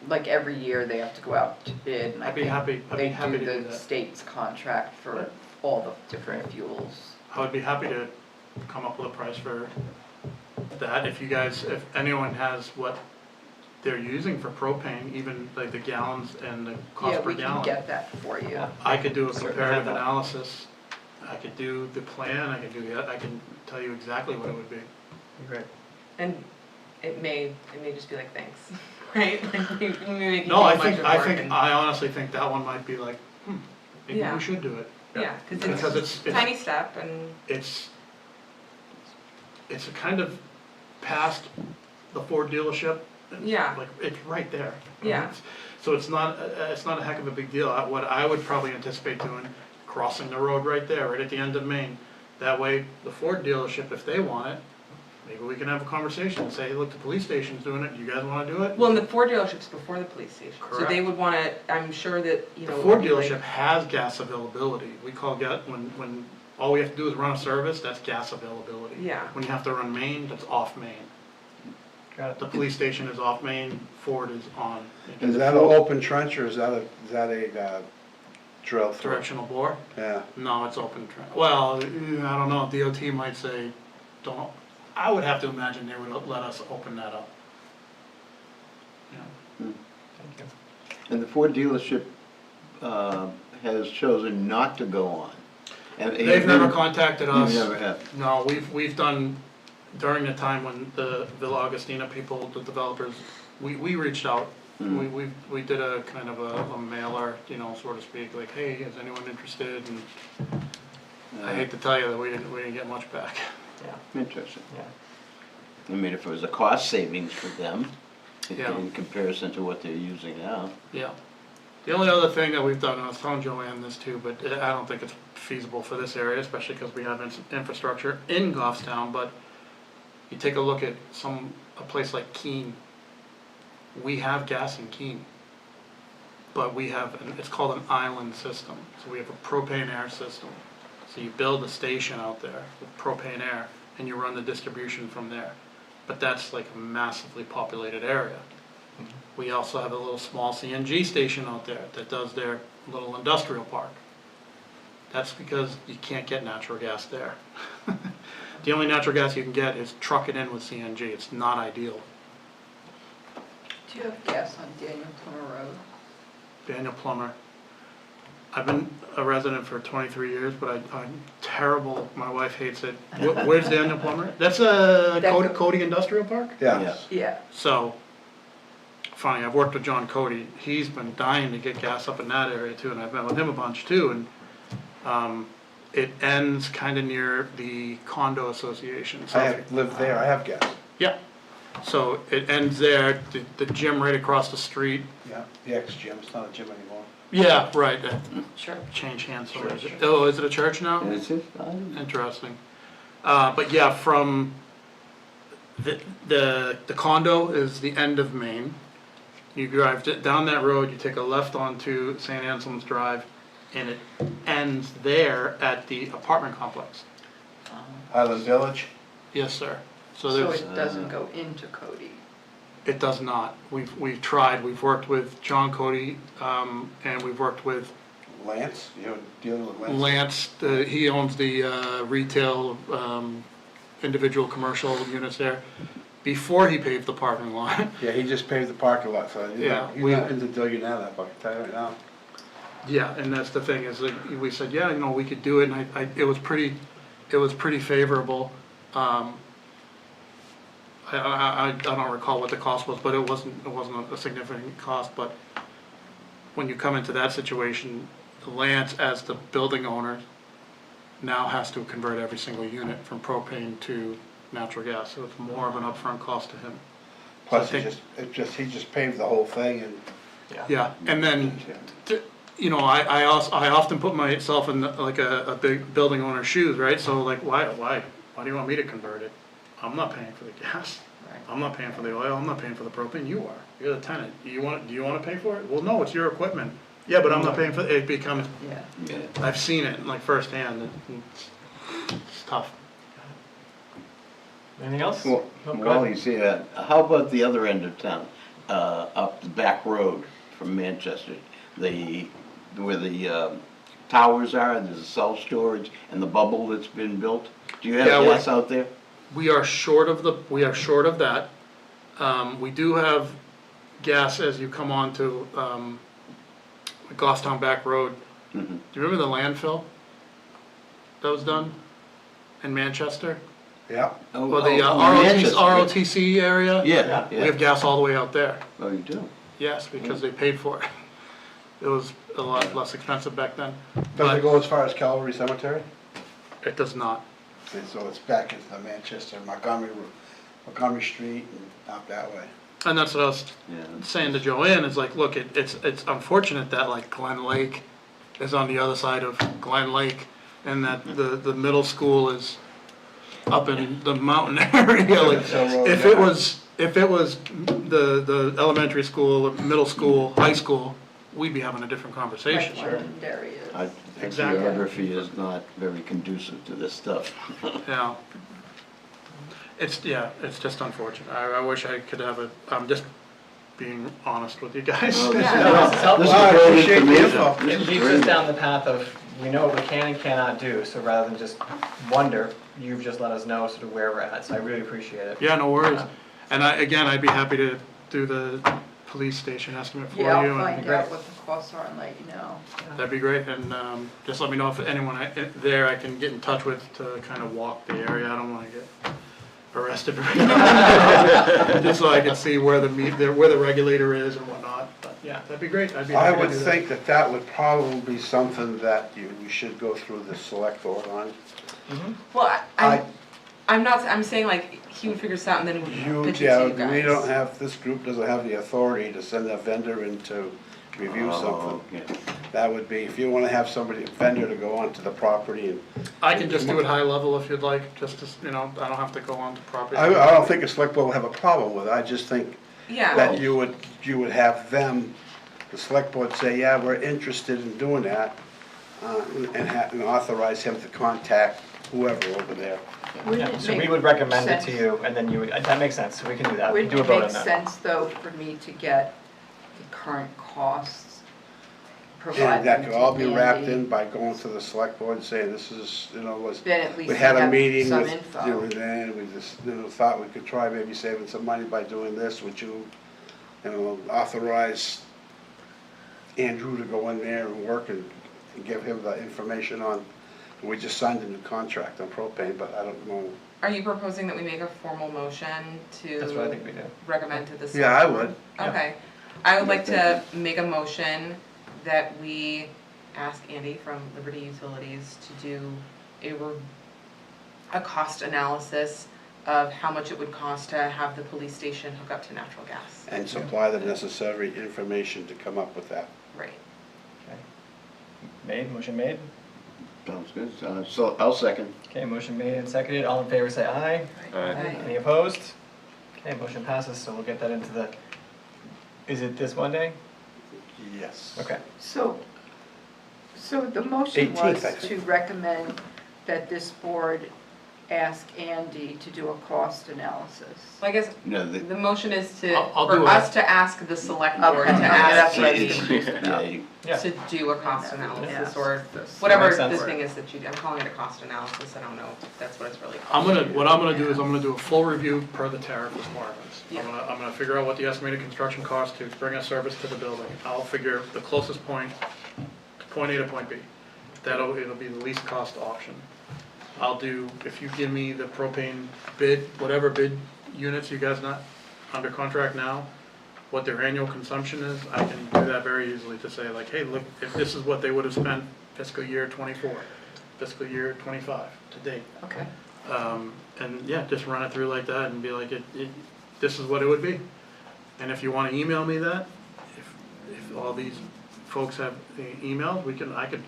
like every year they have to go out to bid, and I I'd be think happy to do they do the that. state's contract for all the different fuels. I would be happy to come up with a price for that, if anyone has what they're using for propane, even like the gallons and the cost per Yeah, we can gallon. get that for you. I could do a Certainly comparative have that. analysis, I could do the plan, I can tell you exactly what it would be. Great. And it may just be like, thanks, right? Like, we may make No, I a bunch think, of work and- I honestly think that one might be like, maybe Yeah. we should do it. Yeah, cause Because it's it's, a tiny step and, it's a kind of past the Ford dealership. It's Yeah. Like, it's right there. Yeah. So it's not a heck of a big deal. What I would probably anticipate doing, crossing the road right there, right at the end of Main. That way, the Ford dealership, if they want it, maybe we can have a conversation and say, hey, look, the police station's doing it, you guys wanna do it? well, and the Ford dealership's before the police station, so they Correct. would wanna, I'm sure that, you The know. it Ford would be like- dealership has gas availability. We call gas, when all we have to do is run a service, that's gas availability. Yeah. When you have to run main, that's off main. Got it. The police station is off main, Ford is on. Is that an open trench or is that a drill through? Directional bore? Yeah. No, it's open well, I don't know, DOT might say, don't, I would have to imagine they would let us open that up. Yeah. Thank you. And the Ford dealership, has chosen not to go on. And They've never contacted us. You never have. No, we've done, during the time when the Villa Augustina people, the developers, we reached out. We did a kind of a mailer, you know, so to speak, like, hey, is anyone interested? And I hate to tell you that we didn't get much back. Yeah, Interesting. yeah. I mean, if it was a cost savings for them, Yeah. in comparison to what they're using now. Yeah. The only other thing that we've done, and I was telling Joanne this too, but I don't think it's feasible for this area, especially because we have infrastructure in Goffstown, but you take a look at a place like Keene. We have gas in Keene, but it's called an island system. So we have a propane air system. So you build a station out there with propane air and you run the distribution from there. But that's like a massively populated area. We also have a little small CNG station out there that does their little industrial park. That's because you can't get natural gas there. The only natural gas you can get is truck it in with CNG. It's not ideal. Do you have gas on Daniel Plummer Road? Daniel Plummer. I've been a resident for 23 years, but I'm terrible. My wife hates it. Where's Daniel Plummer? That's a Cody Industrial Park? Yeah. Yeah. So, funny, I've worked with John Cody. He's been dying to get gas up in that area too, and I've met with him a bunch too. And it ends kind of near the condo association. So I if have you- lived there, I have gas. Yeah. So it ends there. The gym right across the street. Yeah, the ex-gym, it's not a gym anymore. Yeah, right. Sure. Changed hands. So Church. is it a church now? Is it? I don't know. Interesting. But yeah, from the condo is the end of Main. You drive down that road, you take a left onto St. Anselm's Drive, and it ends there at the apartment complex. Highland Village? Yes, sir. So So there's, it doesn't go into Cody? it does not. We've tried. We've worked with John Cody, and we've worked with Lance, you're dealing with Lance? Lance. He owns the retail, individual commercial units there. Before he paved the parking lot. Yeah, he just paved the parking lot, so Yeah, he's we- not into digging that up, I can tell you right now. Yeah, and that's the thing, is that we said, yeah, you know, we could do it, and it was pretty favorable. I don't recall what the cost was, but it wasn't a significant cost, but when you come into that situation, Lance, as the building owner, now has to convert every single unit from propane to natural gas, so it's more of an upfront cost to him. Plus, I he think- he just paved the whole thing and. Yeah, and then, you know, I often put myself in like a big building owner's shoes, right? So like, why do you want me to convert it? I'm not paying for the gas. Right. I'm not paying for the oil, I'm not paying for the propane, you are. You're the tenant. Do you wanna pay for it? Well, no, it's your equipment. Yeah, but I'm not paying for it. It becomes, Yeah. I've seen it like firsthand. It's tough. Anything else? Well, No, go while ahead. he's here, how about the other end of town, up the back road from Manchester? Where the towers are, there's a self-storage and the bubble that's been built? Do you have Yeah, gas out there? We are short of that. We do have gas as you come on to, Goffstown Back Road. Mhm. Do you remember the landfill that was done in Manchester? Yeah. Oh, Or the oh, Manchester. ROTC area? Yeah, We have yeah. gas all the way out there. Oh, you do? Yes, because they paid for it. It was a lot less expensive back then. Does But it go as far as Calvary Cemetery? it does not. And so it's back into the Manchester, Montgomery Street and out that way. And that's what I was Yeah. saying to Joanne, is like, look, it's unfortunate that like Glen Lake is on the other side of Glen Lake, and that the middle school is up in the mountain area. Like, if it was the elementary school, middle school, high school, we'd be having a different conversation. Right, Londonderry is. I think Exactly. geography is not very conducive to this stuff. Yeah. It's just unfortunate. I wish I could have I'm just being honest with you guys. Well, this Yeah. No, this is helpful. This Well, I is great appreciate the information. info. This It is leads great. us down the path of, we know what we can and cannot do, so rather than just wonder, you've just let us know sort of where we're at, so I really appreciate it. Yeah, no worries. And I'd be happy to do the police station estimate for you. Yeah, I'll and find great. out what the costs are and let you know. That'd be great, and just let me know if anyone there I can get in touch with to kind of walk the area. I don't wanna get arrested. Just so I can see where the regulator is and whatnot, but yeah, that'd be great. I'd be I happy to would do that. think that would probably be something that we should go through the select board on. Well, I- I'm saying like, he would figure this out and then he would pitch it to you guys. We don't have, this group doesn't have the authority to send a vendor in to review Oh, something. okay. That would be, if you wanna have somebody, a vendor to go onto the property and, I can just do it high level if you'd like, just to, I don't have to go on to property. I don't think a select board will have a problem with it, I just think Yeah, that you would have them, the select board say, yeah, we're interested in doing that, and authorize him to contact whoever over there. Wouldn't Yeah, it so we make would recommend it to sense- you, and then you would, that makes sense, so we can do that, we can Wouldn't do a it vote make on that. sense, though, for me to get the current costs, provide And that them could all to be wrapped Andy? in by going to the select board and saying, this is, was, Then at least we we had a have meeting some with, info. and then we just, thought we could try maybe saving some money by doing this, would you, authorize Andrew to go in there and work and give him the information on, we just signed a new contract on propane, but I don't know. are you proposing that we make a formal motion to? That's what I think we do. Recommend to the. Yeah, I select would. board? Okay, I would like to make a motion that we ask Andy from Liberty Utilities to do a cost analysis of how much it would cost to have the police station hook up to natural gas. And supply the necessary information to come up with that. Right. Made, motion made, Sounds good. So I'll second. okay, motion made and seconded, all in favor say aye. Aye. Any opposed? Okay, motion passes, so we'll get that into the, is it this Monday? Yes. Okay. So the motion 18th, was I think. to recommend that this board ask Andy to do a cost analysis. Well, I guess No, the motion is I'll for do us it. to ask the select board Okay, to okay, ask that's what I was Andy confused Yeah, about. Yeah. to do a cost analysis Yes. or This- whatever Makes sense. this thing is that you do. I'm calling it a cost analysis. I don't know if that's what it's really called. What I'm gonna do is I'm gonna do a full review per the tariff requirements. Yeah. I'm gonna figure out what the estimated construction cost to bring a service to the building. I'll figure the closest point A to point B. It'll be the least cost option. I'll do, if you give me the propane bid, whatever bid units you guys not under contract now, what their annual consumption is, I can do that very easily to say like, hey, look, if this is what they would have spent fiscal year '24, fiscal year '25 to date. Okay. And yeah, just run it through like that and be like, this is what it would be. And if you wanna email me that, if all these folks have the email, I could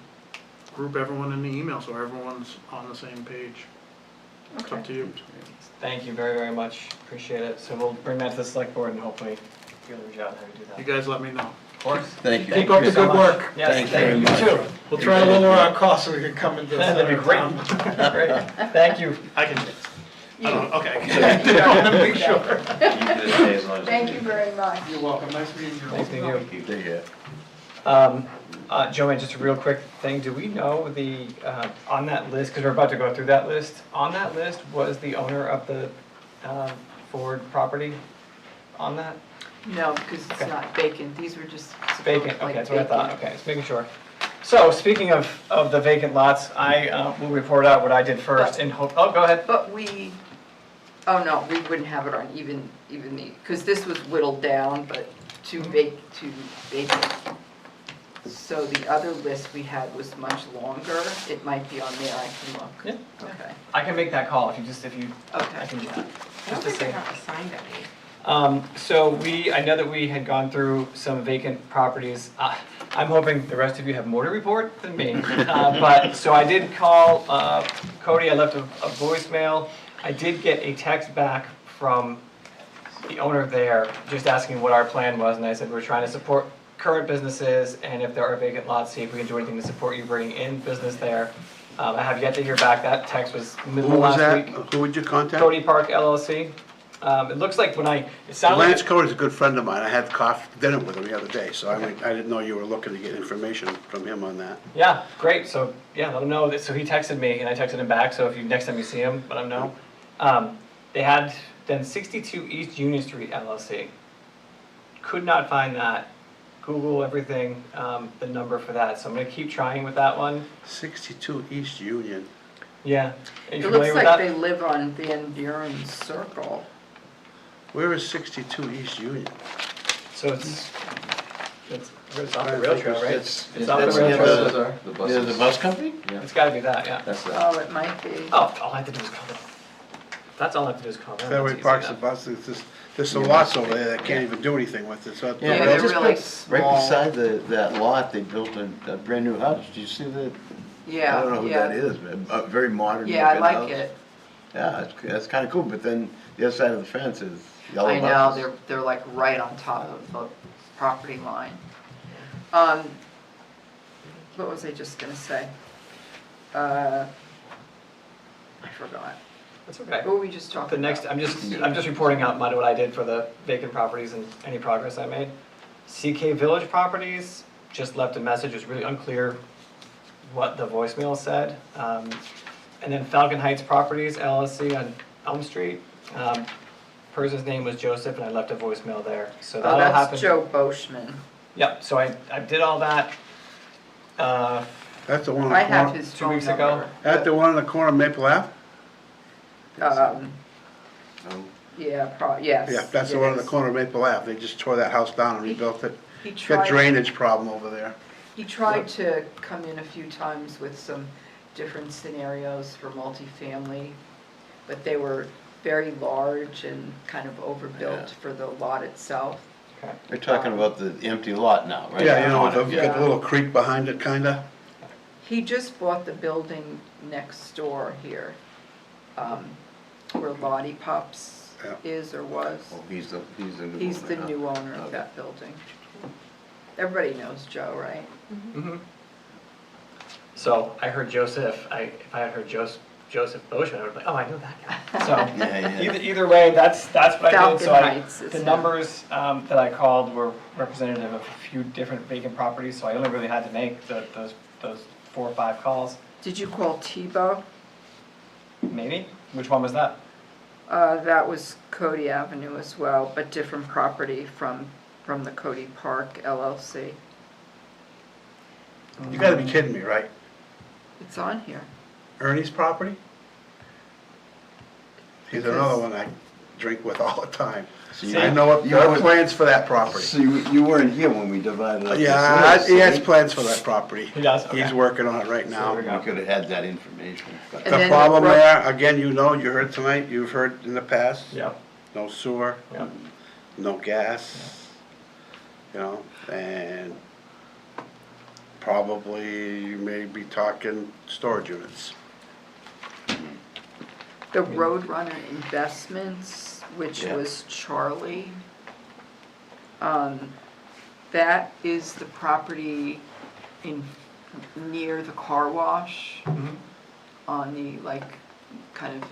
group everyone in the email so everyone's on the same page. It's up to you. Thank you very, very much. Appreciate it. So we'll bring that to the select board and hopefully you'll reach out and have you do that. You guys let me know. Of course. Thank you. Keep up the so good much. work. Yes, Thank you thank you very too. We'll try to lower our costs so we can come into the That'd center be of great. town. Great. Thank you. I can, I don't, okay. Yeah. I wanna make sure. You can stay as long as. Thank you very much. You're welcome, nice meeting you. Nice meeting you. Take care. Joanne, just a real quick thing. Do we know on that list, because we're about to go through that list, on that list was the owner of the Ford property on that? No, because it's Okay. not vacant, these were just. It's vacant, like okay, that's what I thought, vacant. okay, just making sure. So, speaking of the vacant lots, I will report out what I did first and hope, oh, go ahead. But oh no, we wouldn't have it on even the, because this was whittled down, but to vacant. So the other list we had was much longer, it might be on there, I can look. Yeah. Okay, I can make that call if you, I okay. can do that. I don't Just to think I say. got assigned any. So I know that we had gone through some vacant properties. I'm hoping the rest of you have more to report than me. So I did call Cody, I left a voicemail. I did get a text back from the owner there, just asking what our plan was, and I said we're trying to support current businesses, and if there are vacant lots, see if we can do anything to support you bringing in business there. I have yet to hear back. That text was middle Who of was last that? week. Who would you contact? Cody Park LLC. It looks like it sounded like. Lance Cody's a good friend of mine. I had dinner with him the other day, so I didn't know you were looking to get information from him on that. Yeah, great. So, yeah, let him know. So he texted me and I texted him back. So if next time you see him, let him know. They had then 62 East Union Street LLC. Could not find that. Google everything, the number for that. So I'm gonna keep trying with that one. 62 East Union. Yeah. Are you It familiar looks with like that? they live on Van Buren Circle. Where is 62 East Union? So it's off the rail trail, right? It's off the that's rail near trail. the There's buses. a bus company? Yeah, It's gotta be that, yeah. that's that. Oh, it might be. Oh, all I have to do is call them. That's all I have to do is call them. Fairway That's easy Park's the enough. buses. There's some lots over there that can't even do anything with it, so. Yeah, Yeah, but they're just really right small. beside that lot, they built a brand new house. Do you see that? I don't know who that is, but a very modern Yeah, I looking like house. it. Yeah, that's kinda cool, but then the other side of the fence is yellow I know, buses. they're like right on top of the property line. What was I just gonna say? I forgot. That's okay. What were we just talking The about? next, I'm just reporting out what I did for the vacant properties and any progress I made. CK Village Properties, just left a message, it was really unclear what the voicemail said. And then Falcon Heights Properties LLC on Elm Street. Person's name was Joseph and I left a voicemail there, so Oh, that'll happen. that's Joe Boschman. Yep, so I did all that. That's the one on I the have corner. his 2 phone weeks ago. number. That's the one on the corner of Maple Ave? Yeah, yes. Yeah, that's the it one on the is. corner of Maple Ave. They just tore that house down and rebuilt it. He Got tried, drainage problem over there. he tried to come in a few times with some different scenarios for multifamily, but they were very large and kind of overbuilt for the lot itself. Okay. You're talking about the empty lot now, right? Yeah, you know, On it, you got the little creek behind it, kinda. He just bought the building next door here, where Lottie Pops Yeah. is or was. Oh, he's the new He's owner the now. new owner of Okay. that building. Everybody knows Joe, right? Mhm. So I heard Joseph, if I had heard Joseph Boschman, I would be like, oh, I know that guy. So Yeah, yeah. either way, that's what I did. Falcon So Heights is the him. numbers that I called were representative of a few different vacant properties, so I only really had to make those 4 or 5 calls. Did you call Tebow? Maybe? Which one was that? That was Cody Avenue as well, but different property from the Cody Park LLC. You gotta be kidding me, right? It's on here. Ernie's property? He's Because- another one drink with all the time. So I know what, you there are weren't- plans for that property. So you weren't here when we divided up this Yeah, list, he has so plans for that property. He does, okay. He's working on it right now. So we could have had that information. And The then problem the- there, again, you know, you heard tonight, you've heard in the past, Yep, no sewer, yep. no gas, you know, and probably you may be talking storage units. The Roadrunner Investments, which Yeah. was Charlie, that is the property near the car wash, Mhm. on the, like, kind of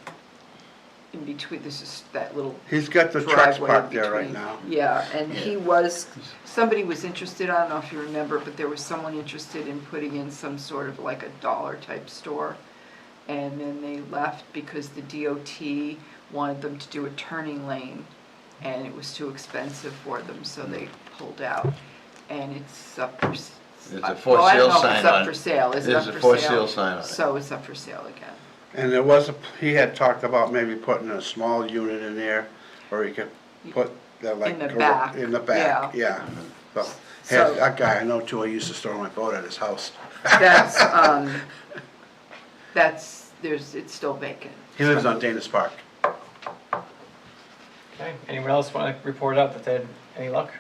in between, this is that little He's got the trucks driveway parked there right between. now. Yeah, and he was, somebody was interested, I don't know if you remember, but there was someone interested in putting in some sort of like a dollar type store. And then they left because the DOT wanted them to do a turning lane and it was too expensive for them, so they pulled out. And it's up for, There's a for well, I don't sale know if it's sign up on for it. sale, is it There's up a for for sale sign on it. So it's up for sale again. And there was he had talked about maybe putting a small unit in there, or he could put the like. In the back, In the back, yeah. So, So- that guy I know too, I used to store my boat at his house. It's still vacant. He lives on Dana's Park. Okay, anyone else want to report up that they had any luck?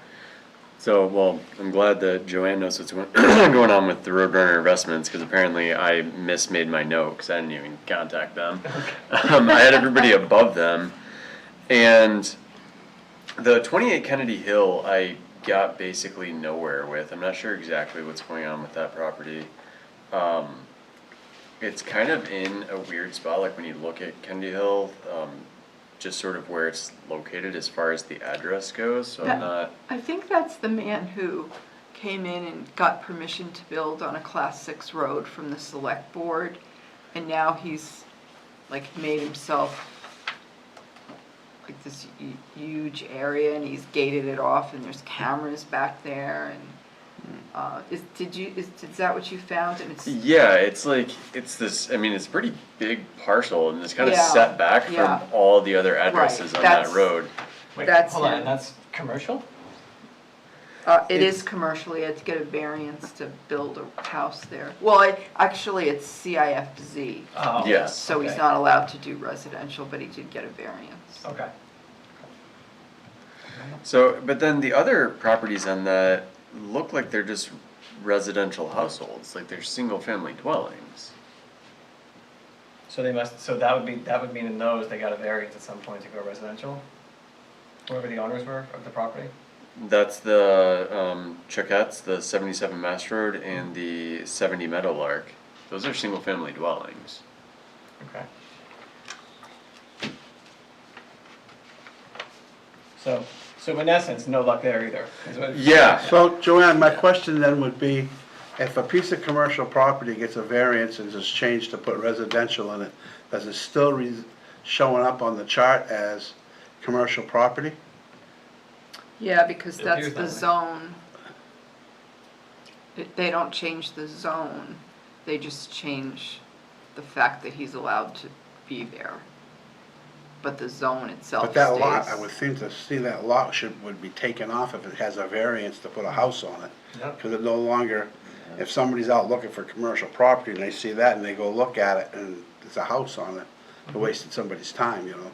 So, well, I'm glad that Joanne knows what's going on with the Roadrunner Investments, because apparently I mismade my note, because I didn't even contact them. I had everybody above them, and the 28 Kennedy Hill, I got basically nowhere with. I'm not sure exactly what's going on with that property. It's kind of in a weird spot, like when you look at Kennedy Hill, just sort of where it's located as far as the address goes, so I'm not... I think that's the man who came in and got permission to build on a Class 6 road from the select board, and now he's like made himself like this huge area, and he's gated it off, and there's cameras back there, and is that what you found? And it's Yeah, it's like, it's this, I mean, it's a pretty big parcel, and it's kind of Yeah, set back yeah. from all the other addresses on that that's- road. Wait, That's hold on, him. and that's commercial? It is commercial, he had to get a variance to build a house there. Well, actually, it's CIFZ, Oh, Yes. so he's okay. not allowed to do residential, but he did get a variance. Okay. So, but then the other properties on that look like they're just residential households, like they're single-family dwellings. So they must, so that would mean in those, they got a variance at some point to go residential? Whoever the owners were of the property? That's the Chuckettes, the 77 Mass Road, and the 70 Meadowlark. Those are single-family dwellings. Okay. So in essence, no luck there either. is what- Yeah. So Joanne, my question then would be, if a piece of commercial property gets a variance and is changed to put residential in it, does it still showing up on the chart as commercial property? Yeah, because It that's appears the that way. zone. They don't change the zone, they just change the fact that he's allowed to be there. But the zone itself But that lot, stays. I would think to see that lot would be taken off if it has a variance to put a house on it. Yep. Because it no longer, if somebody's out looking for commercial property and they see that and they go look at it and there's a house on it, they're wasting somebody's time, you know?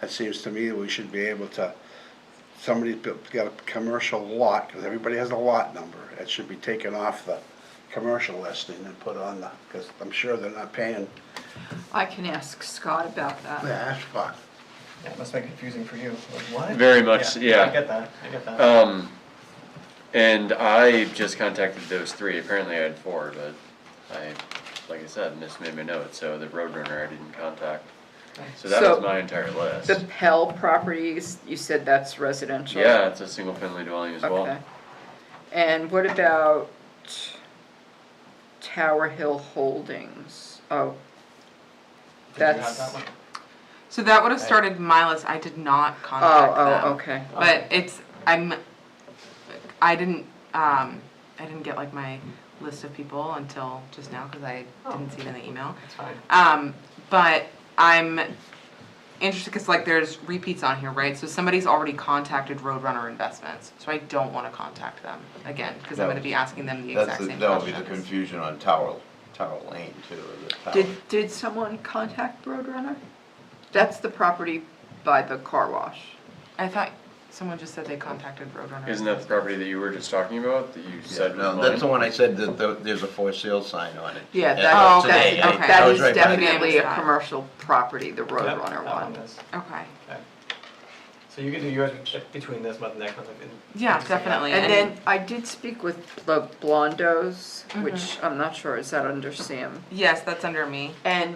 It seems to me that we should be able to, somebody's got a commercial lot, because everybody has a lot number, it should be taken off the commercial listing and put on the, because I'm sure they're not paying I can ask Scott about the that. asphalt. Yeah, it must make it confusing for you. Like, what? Very much, yeah. I get that. And I just contacted those three. Apparently I had four, but I, like I said, mismade my notes, so the Roadrunner I didn't contact. So that So, was my entire list. The Pell properties, you said that's residential? Yeah, it's a single-family dwelling as well. Okay. And what about Tower Hill Holdings? Oh, Did you have that's, that one? So that would have started my list, I did not contact them. okay. But I didn't get like my list of people until just now, cause I didn't see it in the email. That's fine. But I'm interested, because like there's repeats on here, right? So somebody's already contacted Roadrunner Investments, so I don't want to contact them again, because I'm going to be asking them the exact same That'll be the questions. confusion on Tower Lane too, or the tower. Did someone contact Roadrunner? That's the property by the car wash. I thought someone just said they contacted Roadrunner. Isn't that the property that you were just talking about, that you said was No, mine? that's the one I said that there's a for sale sign on it. Yeah, Oh, that, okay, that's, okay. that I was is right by definitely a that. commercial property, the Yep, Roadrunner that one. is. Okay. Okay. So you can do yours between this month and next month. Yeah, definitely. And then I did speak with the Blondos, Mm-hmm. which I'm not sure, is that under Sam? Yes, that's under me. And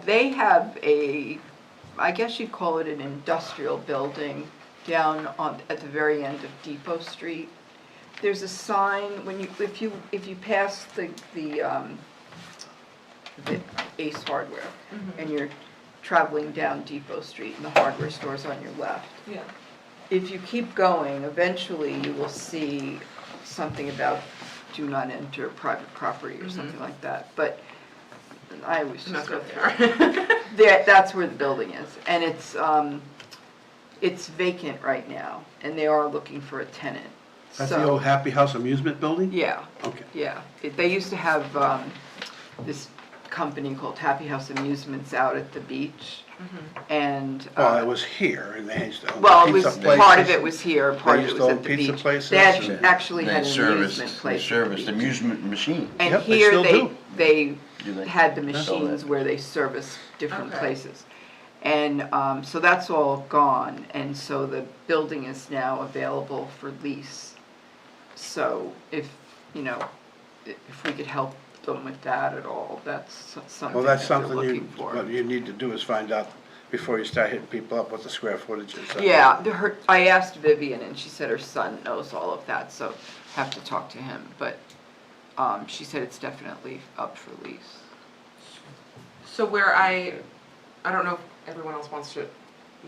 they have I guess you'd call it an industrial building down at the very end of Depot Street. There's a sign if you pass the Ace Hardware and you're traveling down Depot Street and the hardware store's on your left. Yeah. If you keep going, eventually you will see something about do not enter private property or something like that. But I always And just that's go what through. they are. That's where the building is, and it's vacant right now, and they are looking for a tenant. That's the old Happy House amusement building? Yeah, Okay. yeah. They used to have this company called Happy House Amusements out at the beach, and. Well, it was here, and they used to own Well, it pizza was, places. part of it was here, part They of it used to was own at the pizza beach. places They and- actually had They an serviced, amusement they place at the serviced beach. amusement machine. And Yep, they here still do. they Do they? had the Yeah. machines where they service different Okay. places. And so that's all gone, and so the building is now available for lease. So if we could help them with that at all, that's something Well, that's that they're something looking for. what you need to do is find out before you start hitting people up what the square footage is. Yeah, I asked Vivian, and she said her son knows all of that, so have to talk to him, but she said it's definitely up for lease. So where I don't know if everyone else wants to,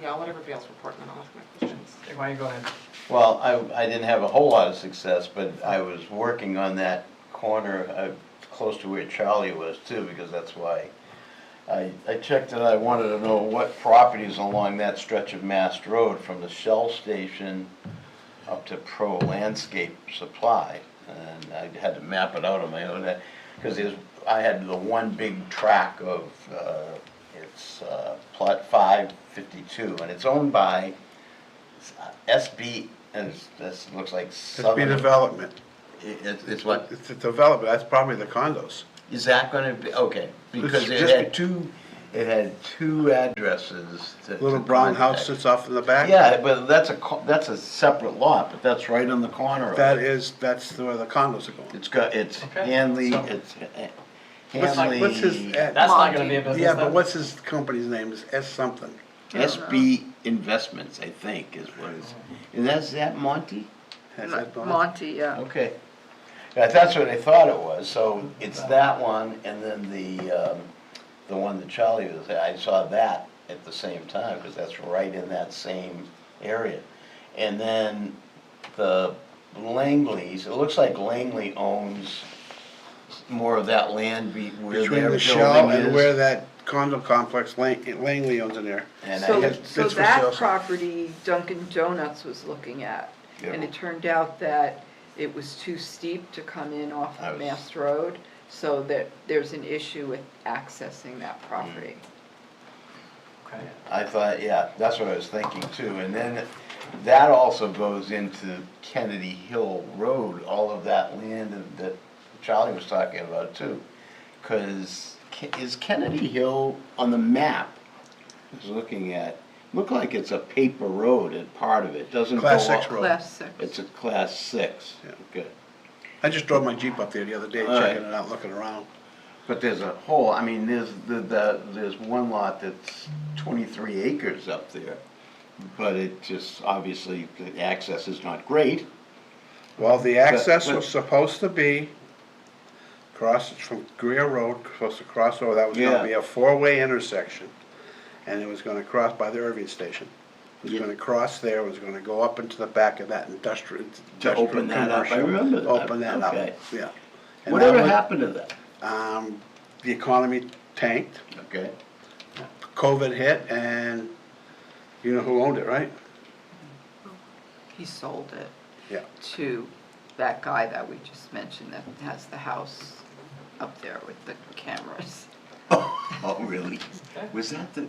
I'll let everybody else report and then I'll ask my questions. Hey, why don't you go ahead? Well, I didn't have a whole lot of success, but I was working on that corner, close to where Charlie was too, because that's why I checked it. I wanted to know what properties along that stretch of Mast Road from the Shell station up to Pro Landscape Supply. And I had to map it out on my own, because I had the one big tract of, it's plot 552, and it's owned by SB, and this looks like It's Southern. be development. It's what, It's a development, that's probably the condos. is that gonna be, okay, because It's it just- had two addresses to Little brown house contact. sits off in the back? Yeah, but that's a separate lot, but that's right on the corner of it. That's where the condos are going. It's Okay. Hanley, So- it's What's his, Hanley, That's not gonna be a business yeah, then. but what's his company's name, is S something? SB Investments, I think, is what it's, and is that Monty? Has that gone? Monty, yeah. Okay. Yeah, that's what I thought it was, so it's that one, and then the one that Charlie was, I saw that at the same time, because that's right in that same area. And then the Langleys, it looks like Langley owns more of that land where Between their the Shell building and where is. that condo complex Langley owns in there. And So, I had had, so bits for that sale. property Dunkin' Donuts was looking at, and it turned out that it was too steep to come in off I of was- Mast Road, so that there's an issue with accessing that property. Okay. I thought, yeah, that's what I was thinking too, and then that also goes into Kennedy Hill Road, all of that land that Charlie was talking about too. Cause is Kennedy Hill on the map, I was looking at, look like it's a paper road and part of it, doesn't go Class 6 up- road. Class 6. It's a class 6, Yeah. good. I just drove my Jeep up there the other day, All right. checking it out, looking around. But there's a whole, I mean, there's one lot that's 23 acres up there, but it just, obviously, the access is not great. Well, the access but- was supposed to be from Greer Road, supposed to cross over, that was Yeah. gonna be a four-way intersection. And it was gonna cross by the Irving Station. It was Yeah. gonna cross there, it was gonna go up into the back of that industrial open that up. I commercial. remember that. Open that up, Okay. yeah. And Whatever that was- happened to that? The economy tanked. Okay, COVID hit and you know who owned it, right? He sold it Yeah. to that guy that we just mentioned that has the house up there with the cameras. Oh, really? Was that the,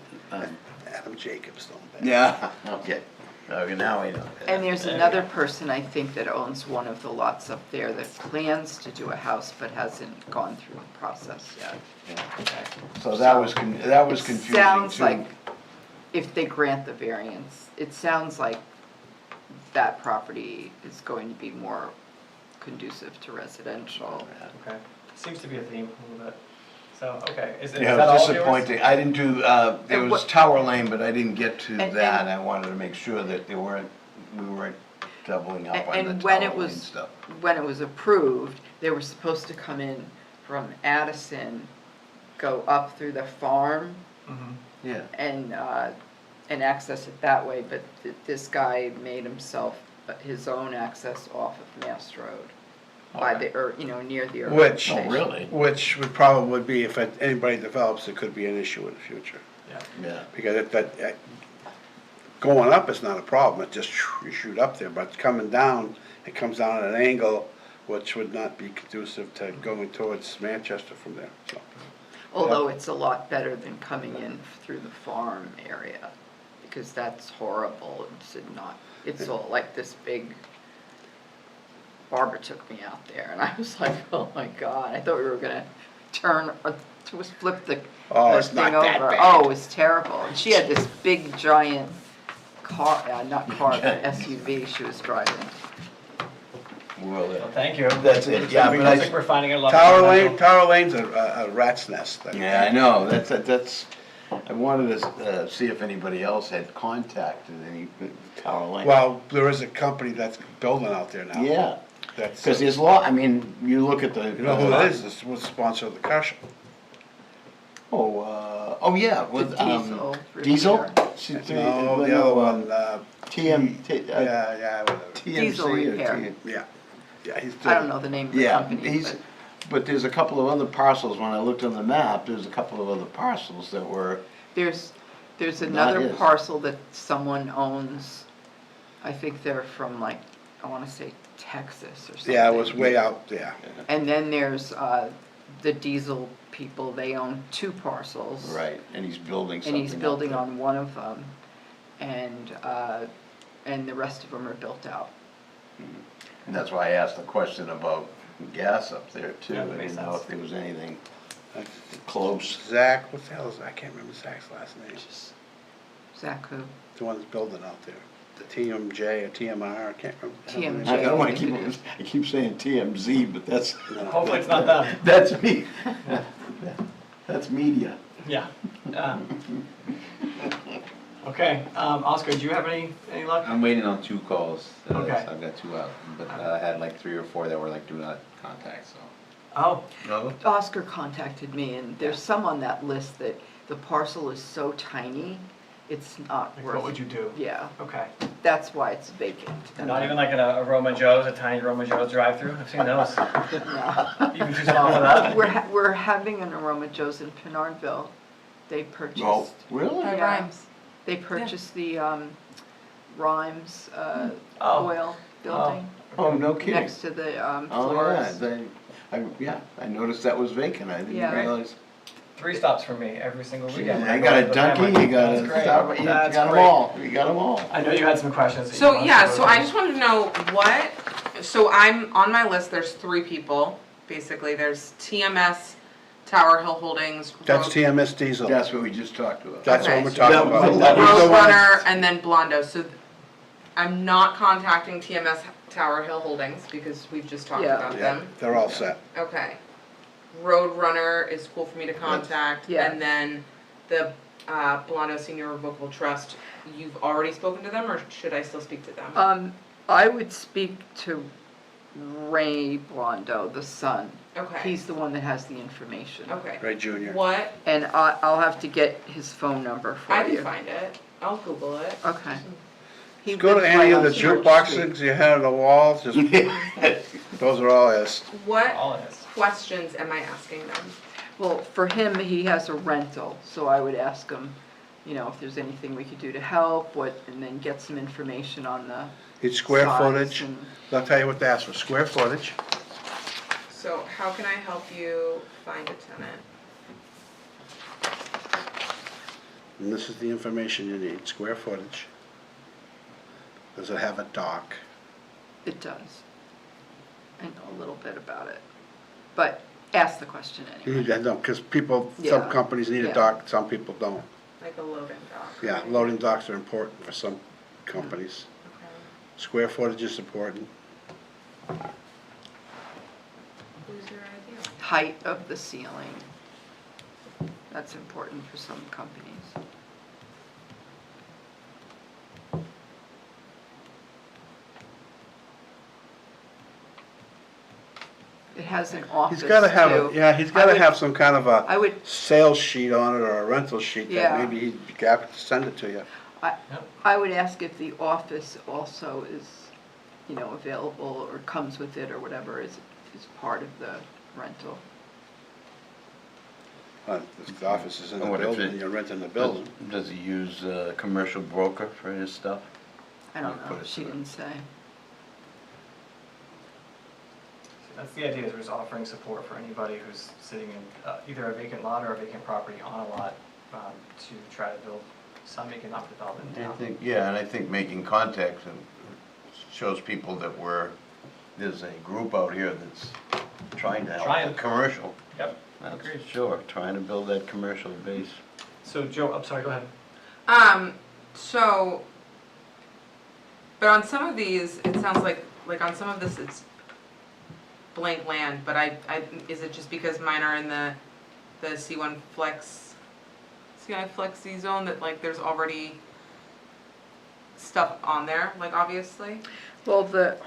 Adam Jacobs owned it. yeah, okay. Okay, now I know. And there's another person, I think, that owns one of the lots up there that plans to do a house but hasn't gone through the process yet. So that was, that was It confusing sounds too. like, if they grant the variance, it sounds like that property is going to be more conducive to residential. Okay, seems to be a theme a little bit. So, okay, is Yeah, that it was all of yours? disappointing. I didn't do, there And was what- Tower Lane, but I didn't get to And- that. I wanted to make sure that we weren't doubling up on the And when it Tower Lane was, stuff. when it was approved, they were supposed to come in from Addison, go up through the farm Mhm. Yeah. and access it that way, but this guy made himself his own access off of Mass Road. By the, or, you know, near the urban Which- Oh, station. really? Which would probably be, if anybody develops, it could be an issue in the future. Yeah. Because going up is not a problem, it just, you shoot up there, but coming down, it comes down at an angle which would not be conducive to going towards Manchester from there, so. Although it's a lot better than coming in through the farm area, because that's horrible, it's all like this big. Barbara took me out there, and I was like, oh my God, I thought we were gonna flip the Oh, the it's not thing that over. bad. Oh, it was terrible, and she had this big giant car, not car, but SUV she was driving. Well, Well, thank you. That's it, yeah, but I think we're finding a lot of. Tower Lane's a rat's nest. yeah, I know. That's, I wanted to see if anybody else had contacted any Tower Lane. Well, there is a company that's building out there now. Yeah, That's, because there's I mean, you look at the. you know who it is, this was the sponsor of the car show. Oh, yeah, with, Diesel. Diesel? No, the other one, yeah, whatever. Diesel TMC or repair. yeah, he's I don't doing, know the name of the Yeah, company, but there's a couple of other parcels, when I looked on the map, there's a couple of other parcels that were, there's Not another his. parcel that someone owns, I think they're from like, I wanna say Texas or something. yeah, it was way out there. And then there's, the Diesel people, they own 2 parcels. right, and he's building And something he's up building there. on one of them, and the rest of them are built out. And that's why I asked the question about gas up there too, Yeah, I that makes didn't know sense. if there was anything close. Zach, what the hell is, I can't remember Zach's last name. Zach who? The one that's building out there. The TMJ or TMR, I can't remember. TMJ. I don't wanna I think it is. I keep saying TMZ, but that's. Hopefully it's not them. That's me. That's media. Yeah. Okay, Oscar, do you have any luck? I'm waiting on 2 calls. Okay. So I've got 2 out, but I had like 3 or 4 that were like do not contact, so. Oh, No? Oscar contacted me, and there's some on that list that the parcel is so tiny, it's not like worth. what would you do? Yeah, Okay. that's why it's vacant. Not even like a Roma Joe's, a tiny Roma Joe's drive-through? I've seen those. No. Even too small for that? We're having an Aroma Joe's in Pinardville. They purchased. Oh, really? Yeah. They purchased the Rhymes Oh. oil building Oh, no kidding. next to the Oh, florist. yeah, I noticed that was vacant, I didn't Yeah. realize. 3 stops for me every single weekend. I got a Dunkin', you got That's a great. Starbucks, you got That's them great. all, you got them all. I know you had some questions. that you So, wanted yeah, to so go I through. just wanted to know so I'm, on my list, there's 3 people, basically, there's TMS, Tower Hill Holdings, That's Road TMS Diesel. That's what we just talked about. That's what Okay. we're talking That- about. that- He's the one- Roadrunner, and then Blondo, so I'm not contacting TMS Tower Hill Holdings, because we've just talked Yeah. about Yeah, them. they're all set. Okay. Roadrunner is cool for me to contact, Yeah. and then the Blondo Senior Revocable Trust, you've already spoken to them, or should I still speak to them? I would speak to Ray Blondo, the son. Okay, He's the one that has the information. okay. Ray Junior. What, And I'll have to get his phone number for I you. can find it, I'll Google it. Okay. He Go to lives any right of on the George Street. jukeboxes you had on the walls, just, those are all his. What All it is. questions am I asking them? Well, for him, he has a rental, so I would ask him you know, if there's anything we could do to help, and then get some information on the It's square size footage. and- I'll tell you what to ask for, square footage. So how can I help you find a tenant? And this is the information you need, square footage. Does it have a dock? It does. I know a little bit about it, but ask the question You anyway. need, I know, because people, some Yeah, companies need a yeah. dock, some people don't. Like a loading dock? Yeah, loading docks are important for some companies. Okay. Square footage is important. Who's your idea? Height of the ceiling. That's important for some companies. It has an office He's gotta have, too. he's gotta would- have some kind of I a would, sales sheet on it or a rental sheet that Yeah. maybe he'd be happy to send it to you. I would ask if the office also is, you know, available or comes with it or whatever is part of the rental. If the office is in the And what if building, it- you're renting the building. Does he use a commercial broker for his stuff? I don't Put know, it she through. didn't say. That's the idea, is we're just offering support for anybody who's sitting in either a vacant lot or a vacant property on a lot to try to build some economic development in I town. think, yeah, and I think making contacts and shows people that there's a group out here that's trying to help Trying. the commercial. Yep, That's agreed. sure, trying to build that commercial base. So Joe, I'm sorry, go ahead. So, but on some of these, it sounds like on some of this, it's blank land, but is it just because mine are in the C1 flex C zone that like there's already stuff on there, like obviously? Well, the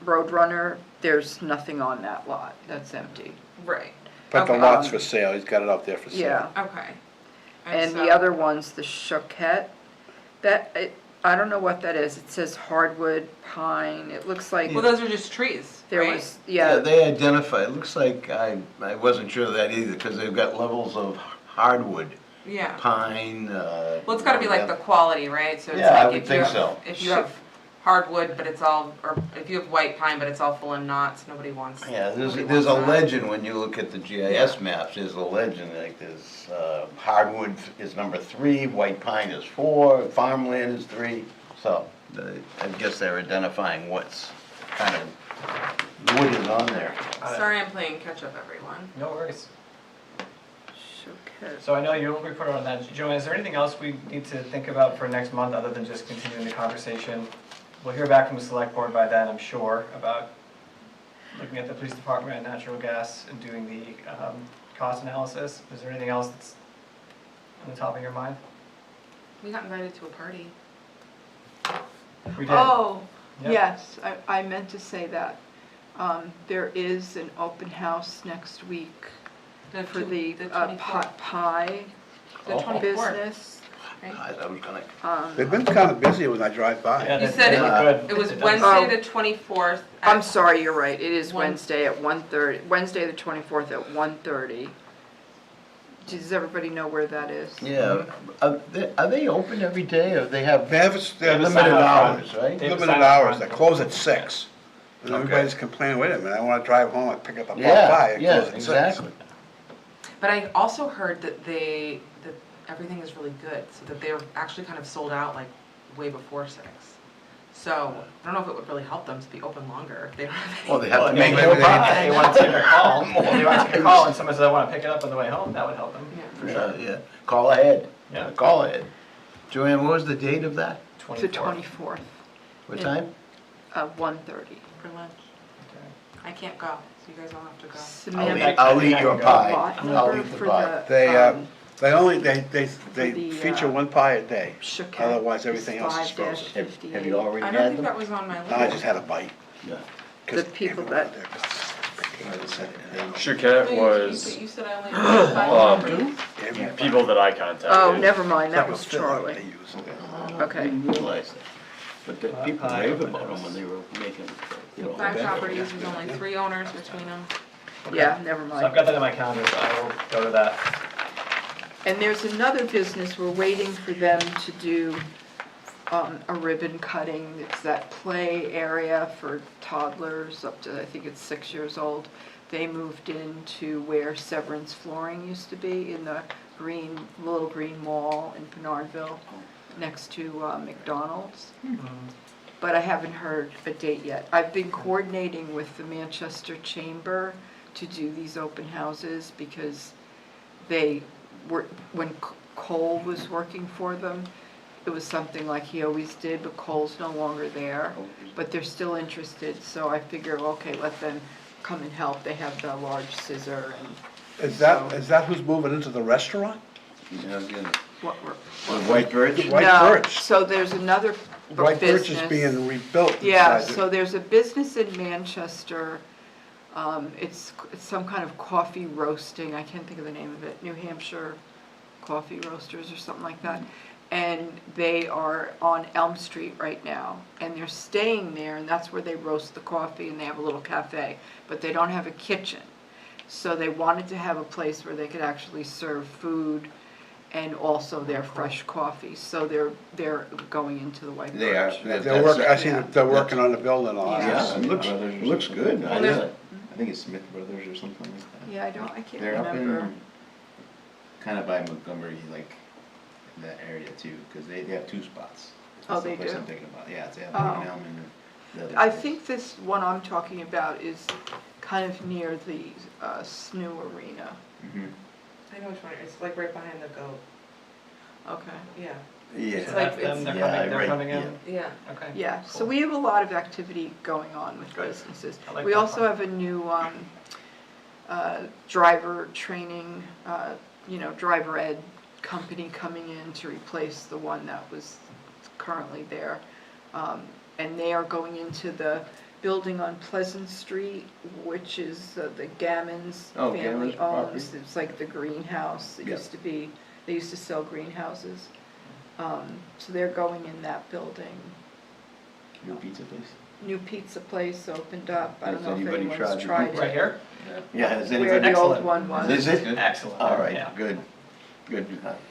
Roadrunner, there's nothing on that lot, that's empty. Right, But the Okay. lot's for sale, he's got it out there for sale. Yeah, okay. and the so- other one's the Choquette, I don't know what that is, it says hardwood, pine, it looks like Well, those are just trees, there right? was, Yeah, yeah, they identify, it looks like, I wasn't sure of that either, because they've got levels of hardwood, Yeah. pine, Well, it's gotta be like the quality, right? So it's Yeah, I like would if think you have, so. if you have hardwood, but it's all, or if you have white pine, but it's all full of knots, nobody wants. Yeah, nobody there's a wants that. legend when you look at the GIS maps, there's a legend, like there's, hardwood is number 3, white pine is 4, farmland is 3. So, I guess they're identifying what's kind of wood is on there. Sorry, I'm playing catch up, everyone. No worries. Choquette. So I know you'll report on that. Joanne, is there anything else we need to think about for next month other than just continuing the conversation? We'll hear back from the select board by then, I'm sure, about looking at the police department and natural gas and doing the cost analysis. Is there anything else that's on the top of your mind? We got invited to a party. We did. Oh, Yep. yes, I meant to say that. There is an open house next week The for two- the the pot pie The Oh. 24th. business. I was gonna, They've been kind of busy when I drive by. Yeah, You that- said that looked good. It was does. Wednesday Oh. the 24th. I'm sorry, you're right, it is One- Wednesday at 1:30, Wednesday the 24th at 1:30. Does everybody know where that is? yeah, are they open every day, or they have They have They have a limited sign up front. hours, They right? have a limited sign up hours, front. they close at 6. And Okay. everybody's complaining, wait a minute, I wanna drive home, I pick up a pot pie, Yeah, it yeah, closes at 6. exactly. But I also heard that that everything is really good, so that they're actually kind of sold out like way before 6. So I don't know if it would really help them to be open longer if they don't have any. Well, they have to Well, make they everything. want to take a call. If they want to take a call and someone says, I want to pick it up on the way home, that would help them, Yeah. for Yeah, sure. yeah, call ahead, Yeah. call ahead. Joanne, what was the date of that? The 24th. 24th, What Yeah. time? 1:30. For lunch. Okay. I can't go, so you guys all have to go. Samantha, I'll eat your pie, lot I'll number eat the for pie. They only, they the, feature one pie a day, Choquette otherwise is everything else is frozen. 5-58. Have you already I don't had think them? that was on my list. No, I just had a bite. Yeah. 'Cause The people everyone that- there goes, Chiquette was You said I only had 5 properties. every- people that I contacted. Oh, never mind, that Like a was filling Charlie. they use. Okay. Didn't realize that. But the people Pie rave open about them house. when they were making, you know. 5 better. properties, there's only 3 owners between them. Yeah, never So I've mind. got that in my calendar, so I will go to that. And there's another business, we're waiting for them to do a ribbon cutting. It's that play area for toddlers up to, I think it's 6 years old. They moved into where Severance Flooring used to be, in the little green mall in Pinardville, next to McDonald's. But I haven't heard a date yet. I've been coordinating with the Manchester Chamber to do these open houses because they were, when Cole was working for them, it was something like he always did, but Cole's no longer there. But they're still interested, so I figure, okay, let them come and help. They have the large scissor and. Is that who's moving into the restaurant? Yeah, yeah. What, The White Birch? White no, Birch. so there's another White Birch is business. being rebuilt. Yeah, inside so there's a business in Manchester, it's some kind of coffee roasting, I can't think of the name of it, New Hampshire Coffee Roasters or something like that. And they are on Elm Street right now, and they're staying there, and that's where they roast the coffee, and they have a little cafe, but they don't have a kitchen. So they wanted to have a place where they could actually serve food and also their fresh coffee. So they're going into the White They are. Birch. They're working, I see Yeah. that they're working on the building on Yeah. Yeah, it looks good. Well, there's- I think it's Smith Brothers or something like that. Yeah, I can't They're up remember. in, kind of by Montgomery, like, in that area too, because they have two spots. Oh, That's the they place do? I'm thinking about, yeah, they have Oh. one in Elm and the other. I place. think this one I'm talking about is kind of near the SNU Arena. Mhm. I know which one, it's like right behind the goat. Okay. Yeah. Yeah. So that's them, they're Yeah, coming, they're right, coming yeah. in? Yeah. Okay. Yeah, so Cool. we have a lot of activity going on with Good. businesses. I like We that also part. have a new driver training, driver ed company coming in to replace the one that was currently there. And they are going into the building on Pleasant Street, which is the Gammons Oh, family Gammons property. owns. It's like the greenhouse. It Yeah. used to be, they used to sell greenhouses. So they're going in that building. New pizza place? New pizza place opened up. I don't Has know if anybody anyone's tried tried it? it. Right here? Yeah, has Where anybody? the old Excellent. one was. Is it? Excellent. All right, Yeah. good.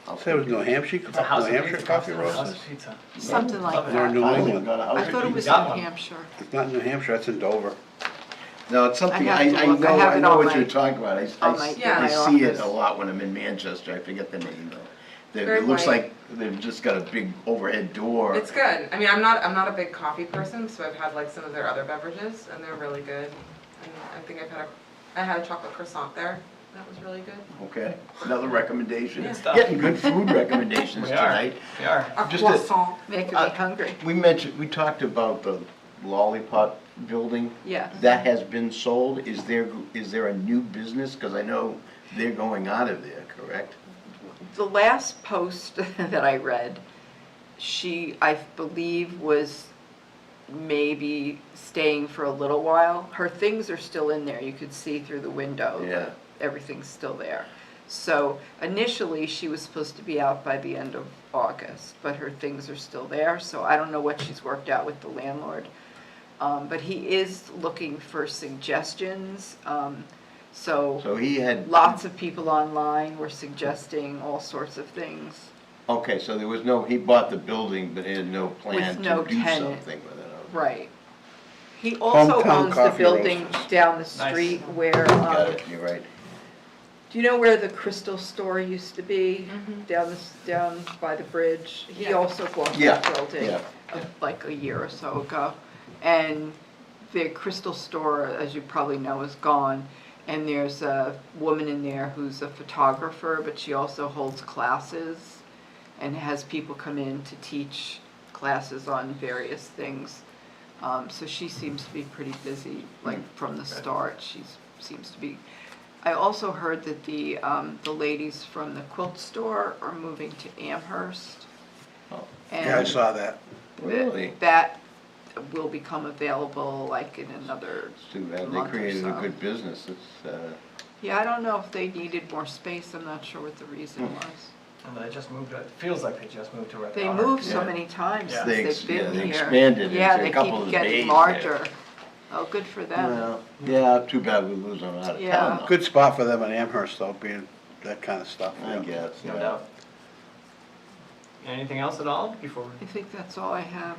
I'll Say it was take New Hampshire, It's a house New of Hampshire pizza. coffee House roasters? of pizza. Something like Love it. They're that. New I England. got a house I of thought it pizza. was got in one. Hampshire. It's not New Hampshire, it's in Dover. No, it's something, I I have to look. I know, have I it know on what my- you're talking about. on my- I in I my see it office. a lot when I'm in Manchester, I forget the name though. Very It looks white. like they've just got a big overhead door. It's good. I mean, I'm not a big coffee person, so I've had like some of their other beverages, and they're really good. And I think I had a chocolate croissant there. That was really good. Okay, another recommendation. Good stuff. Getting good food recommendations We are. tonight. We are. A Just a- croissant. Making Uh, me hungry. We talked about the Lollipop building. Yes. That has been sold. Is there a new business? Because I know they're going out of there, correct? The last post that I read, she, I believe, was maybe staying for a little while. Her things are still in there. You could see through the window. Yeah. that Everything's still there. So initially, she was supposed to be out by the end of August, but her things are still there. So I don't know what she's worked out with the landlord. But he is looking for suggestions. So So he had, lots of people online were suggesting all sorts of things. okay, so there was no, he bought the building, but he had no plan With no to do tenant. something with it. Right. He also Hometown owns the coffee building roasters. down the Nice. street where, Got it, you're right. do you know where the Crystal Store used to be? Mhm. Down by the bridge? He Yeah. also bought Yeah, that building yeah. like a year or so ago. And the Crystal Store, as you probably know, is gone. And there's a woman in there who's a photographer, but she also holds classes and has people come in to teach classes on various things. So she seems to be pretty busy, like from the start. She seems to be. I also heard that the ladies from the quilt store are moving to Amherst. Oh. Yeah, I And saw that. Really? that will become available like in another. It's too bad. They month or created a so. good business. It's, Yeah, I don't know if they needed more space. I'm not sure what the reason was. And they just moved, it feels like they just moved to where They are. moved so Yeah. many times Yeah. since they've been they here. expanded Yeah, into a they couple keep of getting bays larger. Oh, good for there. them. Well, yeah, too bad we lose them out of Yeah. town though. Good spot for them in Amherst though, being that kind of stuff. I guess, No yeah. doubt. Anything else at all before? I think that's all I have.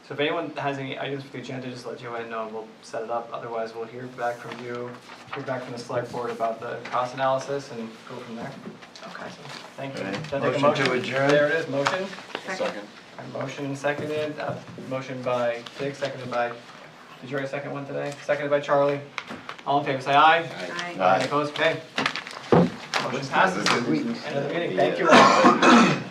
So if anyone has any items for the agenda, just let Joanne know and we'll set it up. Otherwise, we'll hear back from you, hear back from the select board about the cost analysis and go from there. Okay. Thank you. Right. Can I take a Motion to adjourn? There it is, motion. Second. Motion seconded, motion by Dick, seconded by, did you write a second one today? Seconded by Charlie. All in favor, say aye. Aye. Aye. Opposed, okay. Motion passes. Good week. End of the meeting, thank you all.